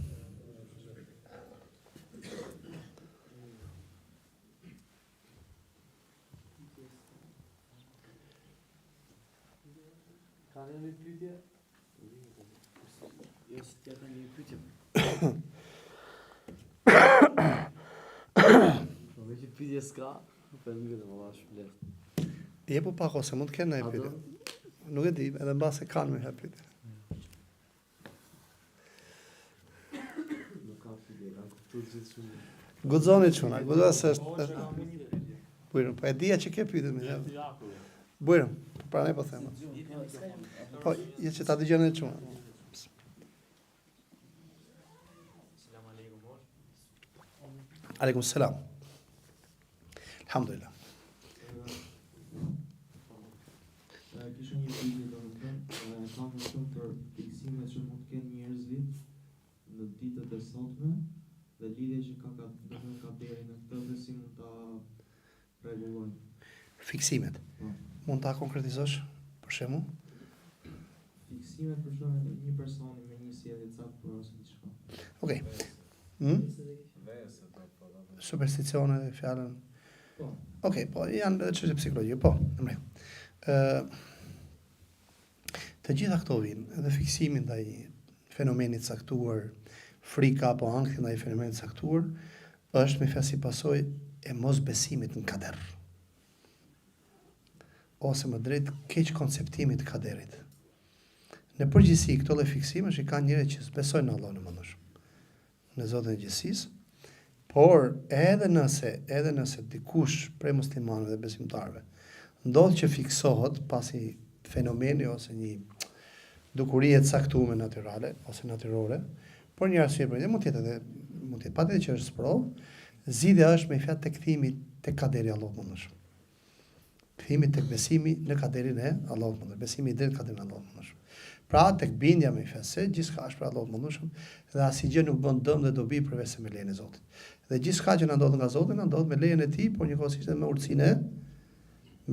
Ka një pyetje? Jo, si t'ja ka një pyetje. Po me që pyetje s'ka, për një vetëm Allah shpëlet. Jepu pak ose mund të kenë një pyetje. Nuk e di, edhe mbase kanë me pyetje. Nuk ka pyetje, ka kuptuar gjithë shumë. Guxoni çuna, guxon se është. Bujrum, po e dia që ke pyetje më. Bujrum, po pra ne po them. Po, je që ta dëgjon çuna. Selam aleikum. Aleikum selam. Alhamdulillah. Kisha një pyetje domethënë, kam shumë për fiksimet që mund të kenë njerëzit në ditët e sotme dhe lidhje që ka deri në këtë dhe si mund ta rregullojnë. Fiksimet. Po. Mund ta konkretizosh për shembull? Fiksimet për shembull një personi me një sjellje caktuar ose diçka. Okej. Supersticione dhe fjalën. Po. Okej, po janë edhe çështje psikologjike, po, në mrekulл. Të gjitha këto vinë, edhe fiksimi ndaj fenomenit caktuar, frika apo ankthi ndaj fenomenit caktuar, është me fjalë si pasojë e mosbesimit në kader. Ose më drejt keq konceptimit të kaderit. Në përgjithësi këto lloj fiksimesh i kanë njerëz që besojnë në Allahun e Madhëshëm, në Zotin e gjithësisë, por edhe nëse dikush prej muslimanëve dhe besimtarëve ndodh që fiksohet pasi fenomeni ose një dukuri e caktuar natyrale ose natyrore, por një arsye për mund të jetë patjetër që është sprov, zgjidhja është me fjalë tek kthimi tek kaderi i Allahut mëndshëm. Kthimi tek besimi në kaderin e Allahut mëndshëm, besimi i drejtë kaderin e Allahut mëndshëm. Pra tek bindja me fjalë se gjithçka është për Allahut mëndshëm dhe asgjë nuk bën dëm dhe dobi përveç se me lejen e Zotit. Dhe gjithçka që na ndodh nga Zoti na ndodh me lejen e Tij, por njëkohësisht edhe me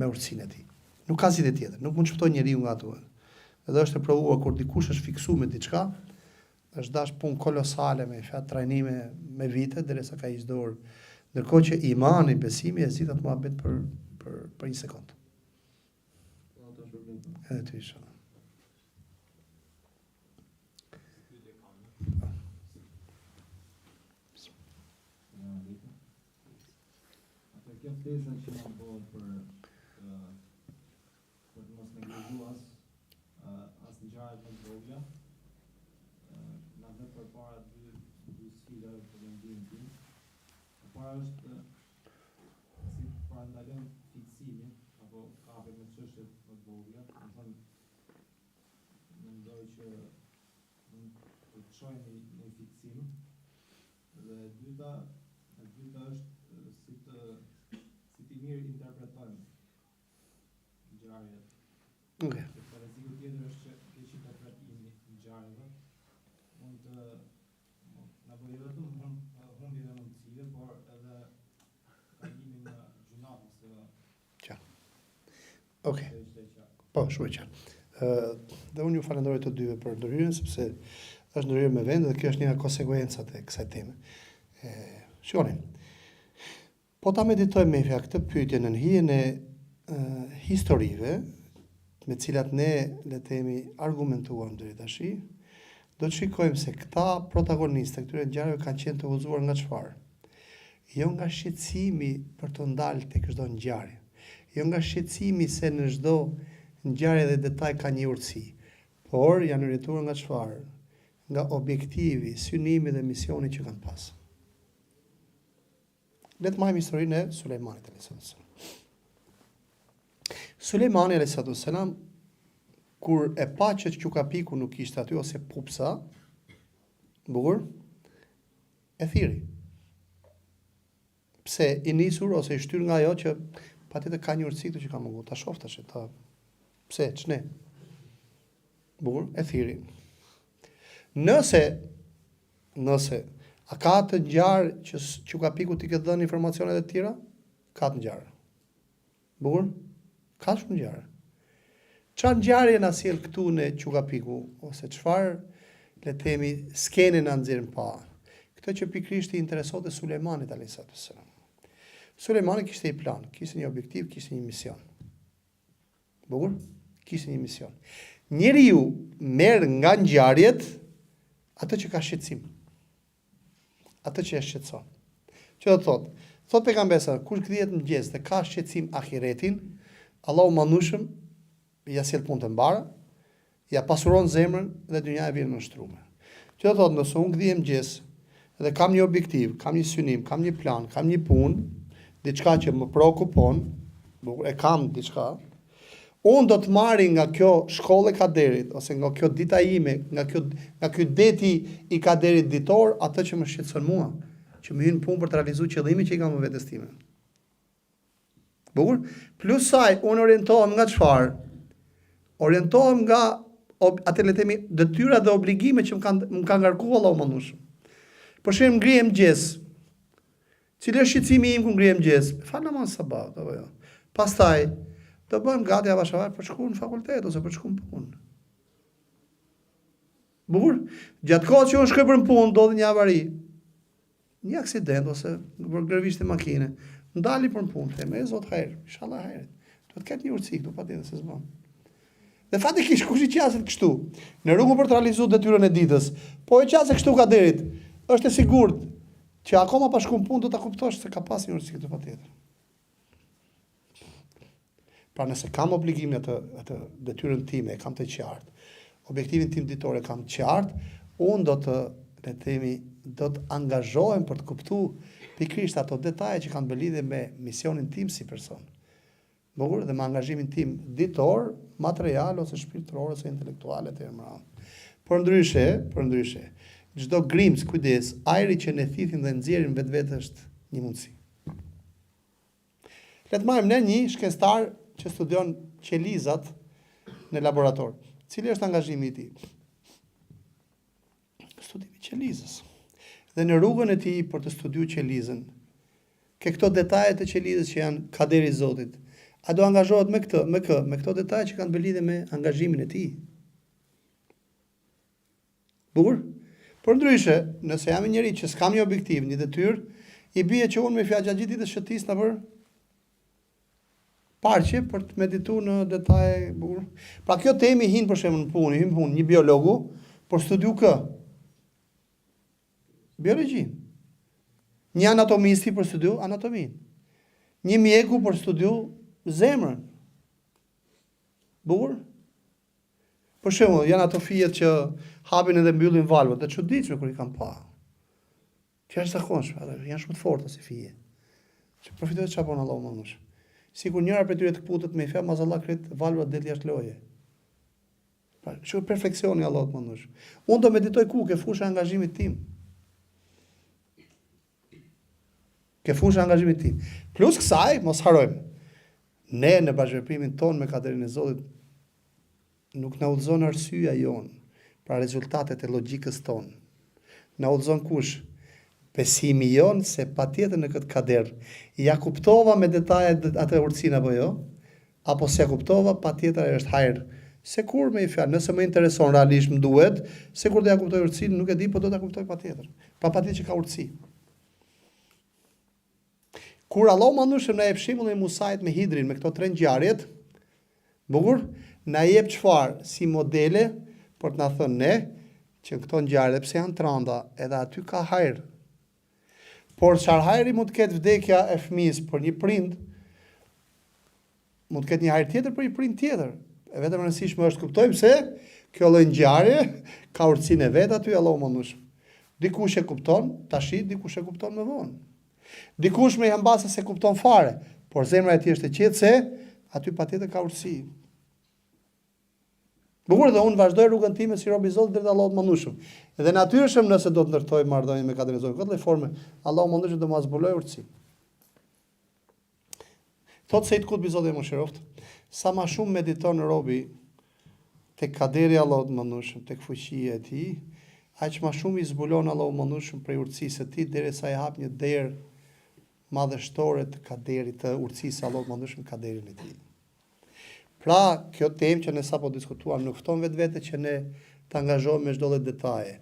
urtësinë e Tij. Nuk ka zgjidhje tjetër, nuk mund të shpëtojë njeriu nga ato. Edhe është e provuar kur dikush është fiksuar me diçka, është dash punë kolosale me fjalë trajnime me vite derisa ka ish dorë. Ndërkohë që imani, besimi e zgjidhet muhabet për një sekond. Edhe ty inshallah. Kjo ftesa që na bëhet për të mos neglizhuar as ngjarjet më të vogla, na vjen përpara dy sfidave për mendimin tim. E para është si parandalon fiksimin apo kapet me çështjet më të vogla, do të thonë mendoj që të çojmë në fiksim. Dhe e dyta është si ti mirë interpretojmë ngjarjet. Okay. Sepse rreziku tjetër është që keq interpretimi i ngjarjeve mund të na bëjë vetëm humbje dhe mundësie, por edhe kalimin në gjunaf ose Okay. Po, shumë e qartë. Dhe unë ju falenderoj të dyve për ndërhyrjen sepse është ndërhyrje me vend dhe kjo është një nga konsekvencat e kësaj teme. Shikoni. Po ta meditojmë me fjalë këtë pyetje në hijen e historive me cilat ne le të themi argumentuam deri tash, do të shikojmë se këta protagonistë këtyre ngjarjeve kanë qenë të udhëzuar nga çfarë? Jo nga shqetësimi për të ndalë tek çdo ngjarje. Jo nga shqetësimi se në çdo ngjarje dhe detaj ka një urtësi, por janë orientuar nga çfarë? Nga objektivi, synimi dhe misioni që kanë pas. Le të marrim historinë e Sulejmanit alayhis. Sulejmani alayhis kur e pa që Qukapiku nuk ishte aty ose pupsa, bukur, e thiri. Pse i nisur ose i shtyr nga ajo që patjetër ka një urtësi këtu që ka mungu. Ta shoh tash ta. Pse ç'ne? Bukur, e thiri. Nëse a ka të ngjarë që Qukapiku t'i këtë dhënë informacionet e tjera? Ka të ngjarë. Bukur? Ka shumë ngjarë. Çfarë ngjarje na sjell këtu në Qukapiku ose çfarë le të themi skenën na nxjerrin pa? Këtë që pikërisht i interesonte Sulejmanit alayhis salam. Sulejmani kishte një plan, kishte një objektiv, kishte një mision. Bukur? Kishte një mision. Njeriu merr nga ngjarjet atë që ka shqetësim. Atë që e shqetëson. Që do të thot pejgamberi, kush kthehet në mëngjes dhe ka shqetësim ahiretin, Allahu mandushëm ja sjell punë të mbara, ja pasuron zemrën dhe dynja e vjen më shtrume. Që do thot, nëse unë kthehem mëngjes dhe kam një objektiv, kam një synim, kam një plan, kam një punë, diçka që më preokupon, e kam diçka, unë do të marri nga kjo shkollë e kaderit, ose nga kjo dita ime, nga ky deti i kaderit ditor, atë që më shqetëson mua, që më hyn punë për të realizuar qëllimin që i kam në vetes time. Bukur? Plus saj, unë orientohem nga çfarë? Orientohem nga atë le të themi detyra dhe obligime që më ka ngarkuar Allahu mëndueshëm. Për shembull, ngrihem mëngjes. Cili është shqetësimi im kur ngrihem mëngjes? Fal namaz sabat apo jo. Pastaj të bëjmë gati avashavar për shku në fakultet ose për shku në punë. Bukur? Gjatë kohës që unë shkoj për në punë, ndodhi një avari, një aksident ose për gërvisht e makine, ndali për në punë, theme, e zot hajrë, inshallah hajrë, do të ketë një urtësi këtu, patjetër se s'bën. Dhe fatikisht kush i qaset kështu, në rrugën për të realizuar detyrën e ditës, po e qaset kështu kaderit, është e sigurt që akoma pa shku në punë do ta kuptosh se ka pas një urtësi këtu patjetër. Pra nëse kam obligimin atë detyrën time, e kam të qartë, objektivin tim ditor e kam të qartë, unë do të angazhohem për të kuptuar pikërisht ato detaje që kanë bëlidhje me misionin tim si person. Bukur, dhe me angazhimin tim ditor, material ose shpirtëror ose intelektual etj. Por ndryshe, çdo grimc, kujdes, ajri që ne thithim dhe nxjerrim vetvete është një mundësi. Le të marrim ne një shkencëtar që studion qelizat në laborator. Cili është angazhimi i tij? Studimi i qelizës. Dhe në rrugën e tij për të studiuar qelizën, ke këto detajet e qelizës që janë kaderi i Zotit. A do angazhohet me këto detaje që kanë lidhje me angazhimin e tij? Bukur? Por ndryshe, nëse jam një njeri që s'kam një objektiv, një detyrë, i bie që unë me fjalë gjatë gjithë ditës shëtis në për parqe për të meditu në detaje bukur. Pra kjo temi hin për shembull në punë, hin punë një biologu për studiu kë? Biologjin. Një anatomisti për studiu anatomin. Një mjeku për studiu zemrën. Bukur? Për shembull, janë ato fijet që hapin edhe mbyllin valvët, e çuditshme kur i kam pa. Që është zakonshme, janë shumë të forta si fije. Që përfitojnë çfarë bën Allahu më shumë. Sikur njëra prej tyre të kputet me fjalë, mazallah kret valvat del jashtë loje. Pra, shumë perfeksioni Allahut më ndosh. Unë do meditoj ku ke fusha e angazhimit tim. Ke fusha e angazhimit tim. Plus kësaj, mos harojmë. Ne në bashkëveprimin ton me kaderin e Zotit nuk na udhëzon arsyeja jon, pra rezultatet e logjikës ton. Na udhëzon kush? Besimi jon se patjetër në këtë kader ja kuptova me detaje atë urtësinë apo jo, apo se kuptova patjetër ajo është hajër. Se kur me i fjalë, nëse më intereson realisht më duhet, se kur do ja kuptoj urtësinë, nuk e di, po do ta kuptoj patjetër. Pa patjetër që ka urtësi. Kur Allahu mandushëm na jep shembullin e Musait me Hidrin me këto 3 ngjarjet, bukur, na jep çfarë si modele për të na thënë ne që këto ngjarje pse janë tranda, edhe aty ka hajër. Por çfarë hajri mund të ketë vdekja e fëmijës për një prind, mund të ketë një hajër tjetër për një prind tjetër. E vetëm e rëndësishme është kuptojmë se kjo lloj ngjarje ka urtësinë e vet aty Allahu mëndush. Dikush e kupton, tash dikush e kupton më vonë. Dikush më jambase se kupton fare, por zemra e tij është e qetë se aty patjetër ka urtësi. Bukur dhe unë vazhdoj rrugën time si rob i Zotit drejt Allahut mëndushëm. Edhe natyrshëm nëse do të ndërtoj marrëdhënie me kaderin e Zotit, këtë lloj forme, Allahu mëndushëm do ma zbuloj urtësi. Thot se i të kutë bizot e më shiroft, sa ma shumë mediton robi të kaderi Allahut mëndushëm, të këfuqia e ti, aq ma shumë i zbulon Allahu mëndushëm prej urtësisë e ti, deri sa i hap një derë madhështore të kaderit, të urtësisë Allahut mëndushëm kaderin e ti. Pra, kjo temë që ne sapo diskutuam nuk fton vetvete që ne të angazhohemi me çdo lloj detaje,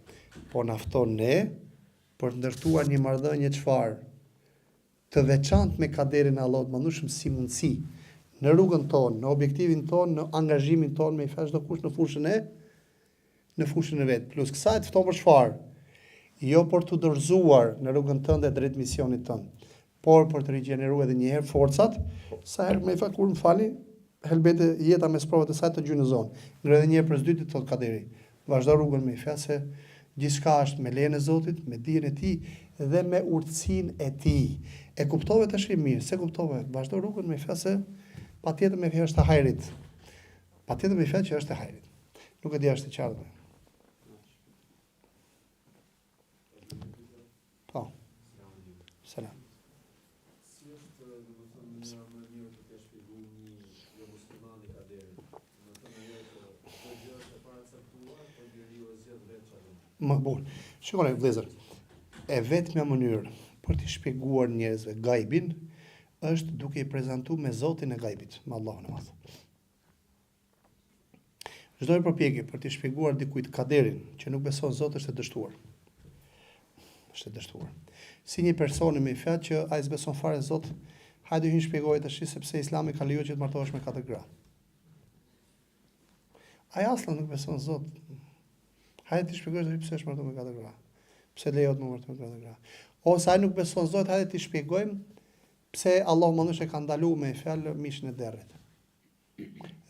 por na fton ne për të ndërtuar një marrëdhënie çfarë të veçantë me kaderin e Allahut mëndushëm si mundësi në rrugën tonë, në objektivin tonë, në angazhimin tonë me i fal çdo kush në fushën e vet. Plus kësaj të fton për çfarë? Jo për të dorëzuar në rrugën tënde drejt misionit tënd, por për të rigjeneruar edhe një herë forcat, sa herë më fal kur më falni, helbete jeta me sprovat e saj të gjynëzon. Ngre edhe një herë për s'dyti thot kaderi. Vazhdo rrugën me i fal se gjithçka është me lejen e Zotit, me dijen e tij dhe me urtësinë e tij. E kuptove tash mirë, se kuptove, vazhdo rrugën me i fal se patjetër me fjalë është e hajrit. Patjetër me fjalë që është e hajrit. Nuk e di është e qartë. Po. Selam. Si është, domethënë, një mënyrë për të shpjeguar një jo musliman i kaderit? Domethënë ajo që çdo gjë është e paracaktuar, por njeriu e zgjedh vetë çfarë. Më bukur. Shikoni vëllezër, e vetmja mënyrë për të shpjeguar njerëzve gajbin është duke i prezantuar me Zotin e gajbit, me Allahun e Madh. Çdo përpjekje për të shpjeguar dikujt kaderin që nuk beson Zot është e dështuar. Është e dështuar. Si një person me fjalë që ai s'beson fare Zot, hajde hyj shpjegoj tash sepse Islami ka lejuar që të martohesh me 4 gra. Ai aslan nuk beson Zot. Hajde të shpjegosh pse është martuar me 4 gra. Pse lejohet të martohet me 4 gra. Ose ai nuk beson Zot, hajde të shpjegojmë pse Allahu mëndush e ka ndaluar me fjalë mishin e derrit.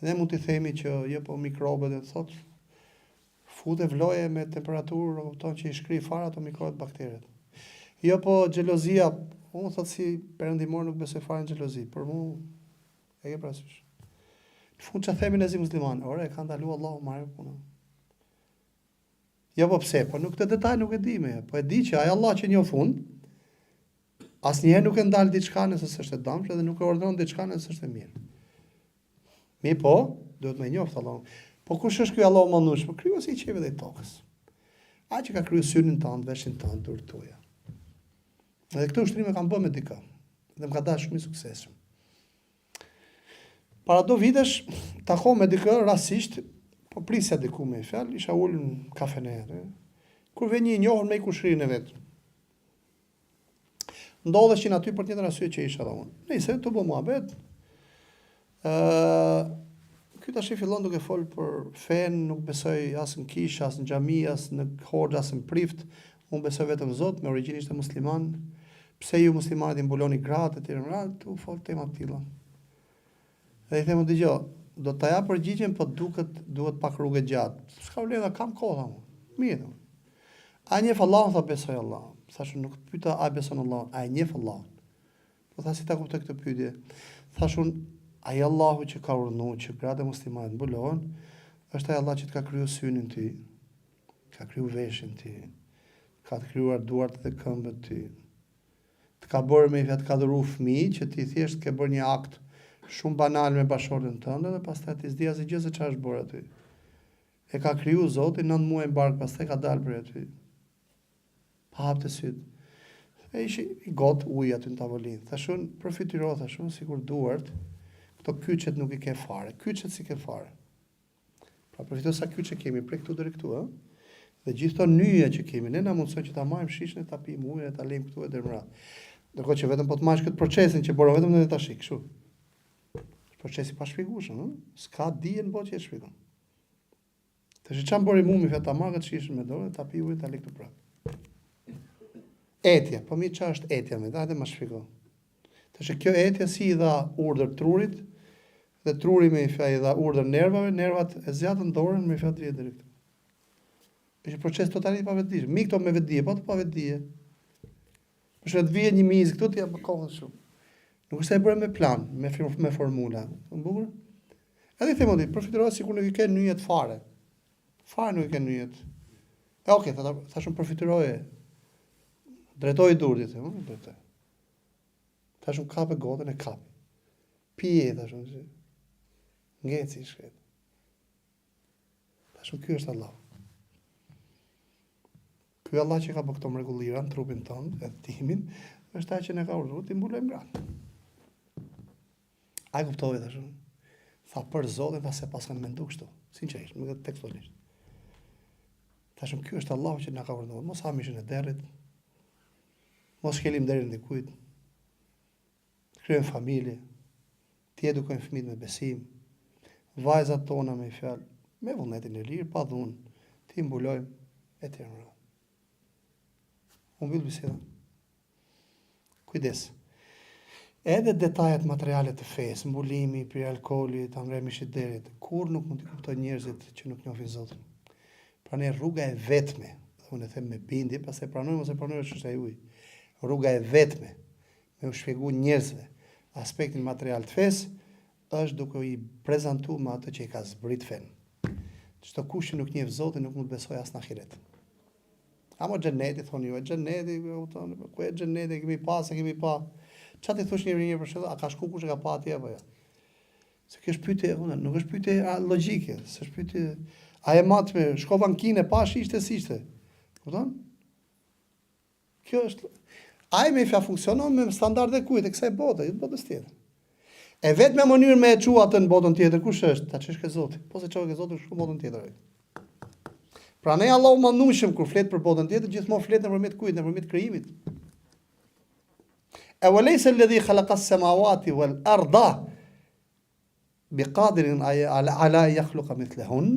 Dhe mund të themi që jo po mikrobet e thot fute vloje me temperaturë, kupton që i shkri fare ato mikrobet bakteret. Jo po xhelozia, unë thot si perëndimor nuk besoj fare në xhelozi, por mu e ke parasysh. Në fund çfarë themi ne si muslimanë, ore e ka ndaluar Allahu marrë punën. Jo po pse, po nuk këtë detaj nuk e di me, po e di që ai Allah që njeh fund, asnjëherë nuk e ndal diçka nëse s'është e dëmshme dhe nuk e ordon diçka nëse s'është e mirë. Mi po, duhet me njoft Allah. Po kush është ky Allah mëndush? Po krijuesi i qiellit dhe i tokës. Ai që ka krijuar syrin tënd, veshin tënd, durët tuaja. Edhe këtë ushtrim e kam bërë me dikë. Dhe më ka dalë shumë i suksesshëm. Para do vitesh takova me dikë rastisht, po prisja diku me fjalë, isha ulur në kafene. Kur vjen një i njohur me kushrinë e vet. Ndodheshin aty për tjetër arsye që isha unë. Nëse të bëj muhabet, ky tash fillon duke fol për fen, nuk besoj as në kishë, as në xhami, as në hoxha, as në prift. Unë besoj vetëm Zot, me origjinë ishte musliman. Pse ju muslimanët i mbuloni gratë etj. Tu fol tema të tilla. Dhe i them dëgjoj, do ta jap përgjigjen, po duhet pak rrugë gjatë. S'ka vlerë, kam kohë unë. Mirë. A njeh Allahun, tha besoj Allah. Thashë nuk pyeta a beson Allah, a njeh Allahun. Po tha si ta kuptoj këtë pyetje. Thashun ai Allahu që ka urdhëruar që gratë muslimanët mbulohen, është ai Allah që të ka kriju synin ty, ka kriju veshin ty, ka të krijuar duart dhe këmbët ty. Të ka bërë me fjalë, të ka dhëruar fëmijë që ti thjesht ke bërë një akt shumë banal me bashkëshorten tënde dhe pastaj ti s'di asgjë se çfarë është bërë aty. E ka kriju Zoti 9 muaj mbark, pastaj ka dalë prej aty. Pa hapë të sytë. E ishi i gotë ujë aty në tavolinë. Thashun, përfitiro, thashun, sikur duart, këto kyçet nuk i ke fare. Kyçet si ke fare. Pra përfitiro sa kyçe kemi, prej këtu deri këtu, dhe gjithë to nyja që kemi, ne na mundsojnë që ta marrim shishën e ta pijmë ujin e ta lejmë këtu e deri më radhë. Ndërkohë që vetëm po të marrësh këtë procesin që bërë vetëm në tash, kështu. Procesi pa shpjegueshëm, s'ka dije në botë që e shpjegon. Tash çam bëri mumi fjalë ta marrë këtë shishën me dorë, ta pijë ujin, ta lej këtu prapë. Etja, po mi çfarë është etja me dha, më shpjego. Tash kjo etja si i dha urdhër trurit, dhe truri me fjalë i dha urdhër nervave, nervat e zjatën dorën me fjalë drejt deri këtu. Është një proces totalisht pa vetdije. Mi këto me vetdije, po të pa vetdije. Për shkak të vjen një miz këtu ti apo kohën shumë. Nuk është e bërë me plan, me formula. Në bukur? Edhe themo ti, përfitoro sikur nuk i ke nyjet fare. Fare nuk i ke nyjet. Okay, thashun përfitoroje. Drejtoi durrit, drejtoi. Thashun kapë gotën e kap. Pije, thashun. Ngeci shkret. Thashun ky është Allah. Ky Allah që ka bërë këto mrekullia në trupin tonë, e timin, është ai që ne ka urdhëruar ti mbulojmë gratë. Ai kuptoi thashun. Tha për Zotin, tha se pas kanë menduar kështu, sinqerisht, nuk e tekstualisht. Thashun ky është Allahu që na ka urdhëruar, mos ha mishin e derrit. Mos shkelim derën dikujt. Krijojmë familje. Ti edukojmë fëmijët me besim. Vajzat tona me fjalë, me vullnetin e lirë, pa dhunë. Ti mbulojmë etj. Unë mbyll bisedën. Kujdes. Edhe detajet materiale të fesë, mbulimi, pirë alkooli, ta mbrojmë mishit derit, kur nuk mund të kuptojnë njerëzit që nuk njohin Zotin. Pra ne rruga e vetme, dhe unë e them me bindje, pastaj pranojmë ose pranojmë është ai ujë. Rruga e vetme me u shpjegu njerëzve aspektin material të fesë është duke i prezantuar me atë që i ka zbrit fen. Çdo kush që nuk njeh Zotin nuk mund të besojë as në ahiret. Amo xheneti thoni ju, xheneti, ku e xheneti kemi pas, e kemi pa. Çfarë ti thosh një për shkak, a ka shku kush e ka pa atje apo jo? Se kjo është pyetje, nuk është pyetje logjike, s'është pyetje a e matme, shkova në Kinë, pash ishte si ishte. Kupton? Kjo është ai me fja funksionon me standarde kujt e kësaj bote, jo botës tjetër. E vetme mënyrë me e çu atë në botën tjetër, kush është? Ta çesh ke Zoti. Po se çoj ke Zoti në botën tjetër. Pra ne Allahu mandueshëm kur flet për botën tjetër, gjithmonë flet nëpërmjet kujt, nëpërmjet krijimit. Awalaysa alladhi khalaqa as-samawati wal arda biqadirin ala yakhluqa mithlahun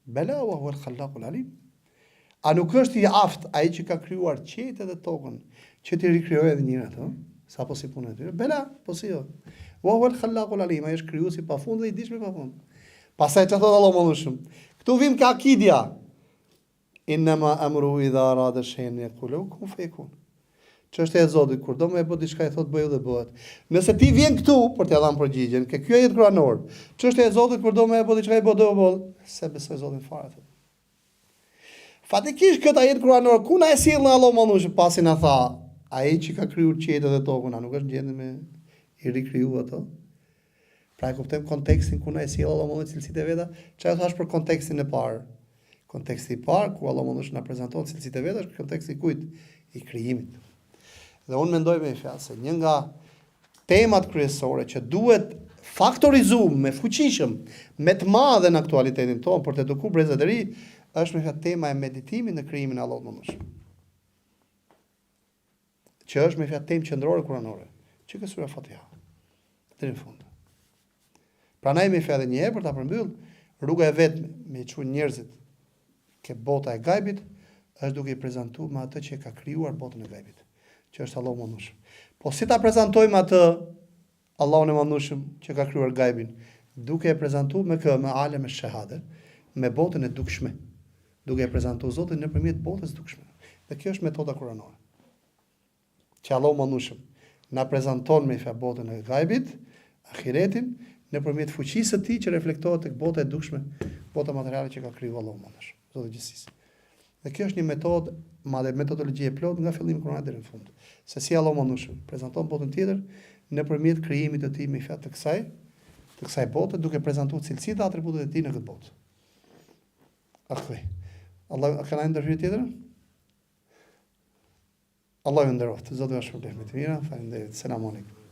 bala wa huwa al-khallaqul alim. A nuk është i aftë ai që ka krijuar qiejtë dhe tokën, që ti rikrijojë edhe njëra ato, sapo si punë aty. Bela, po si jo. Wa huwa al-khallaqul alim, ai është krijuesi pafund dhe i dijshëm pafund. Pastaj çfarë thot Allahu më shumë? Ktu vim ka akidia. Inma amru idha arada shay'an yaqulu kun fayakun. Çështja e Zotit kur do më e bë diçka i thot bëju dhe bëhet. Nëse ti vjen këtu për t'ia dhënë përgjigjen, ke ky ajet kuranor. Çështja e Zotit kur do më e bë diçka i bë do bëhet, se besoj Zotin fare atë. Fatikisht këtë ajet kuranor, ku na e sjell Allahu mënush pasi na tha, ai që ka krijuar qiejtë dhe tokën, a nuk është gjendje me i rikriju ato? Pra e kuptojmë kontekstin ku na e sjell Allahu mënush cilësitë e veta, çfarë thash për kontekstin e parë. Konteksti i parë ku Allahu mënush na prezanton cilësitë e veta është konteksti i kujt? I krijimit. Dhe unë mendoj me fjalë se një nga temat kryesore që duhet faktorizuar me fuqishëm, me të madhe në aktualitetin tonë për të edukuar brezat e ri, është me fjalë tema e meditimit në krijimin e Allahut mëndshëm. Që është me fjalë temë qendrore kuranore, që ka sura Fatiha. Deri në fund. Prandaj me fjalë një herë për ta përmbyll, rruga e vetme me çu njerëzit ke bota e gajbit është duke i prezantuar me atë që ka krijuar botën e gajbit, që është Allahu mëndshëm. Po si ta prezantojmë atë Allahun e mëndshëm që ka krijuar gajbin, duke e prezantuar me alem e shahade, me botën e dukshme, duke e prezantuar Zotin nëpërmjet botës dukshme. Dhe kjo është metoda kuranore. Që Allahu mëndshëm na prezanton me fjalë botën e gajbit, ahiretin, nëpërmjet fuqisë së tij që reflektohet tek bota e dukshme, bota materiale që ka krijuar Allahu mëndshëm, Zoti i gjithësisë. Dhe kjo është një metodë, madje metodologji e plot nga fillimi kuranor deri në fund. Se si Allahu mëndshëm prezanton botën tjetër nëpërmjet krijimit të tij me fjalë të kësaj bote, duke prezantuar cilësitë dhe atributet e tij në këtë botë. Akhi. Allah ka ndër hyrje tjetër? Allah ju nderoft. Zoti ju shpërblet me të mira. Faleminderit. Selam aleikum.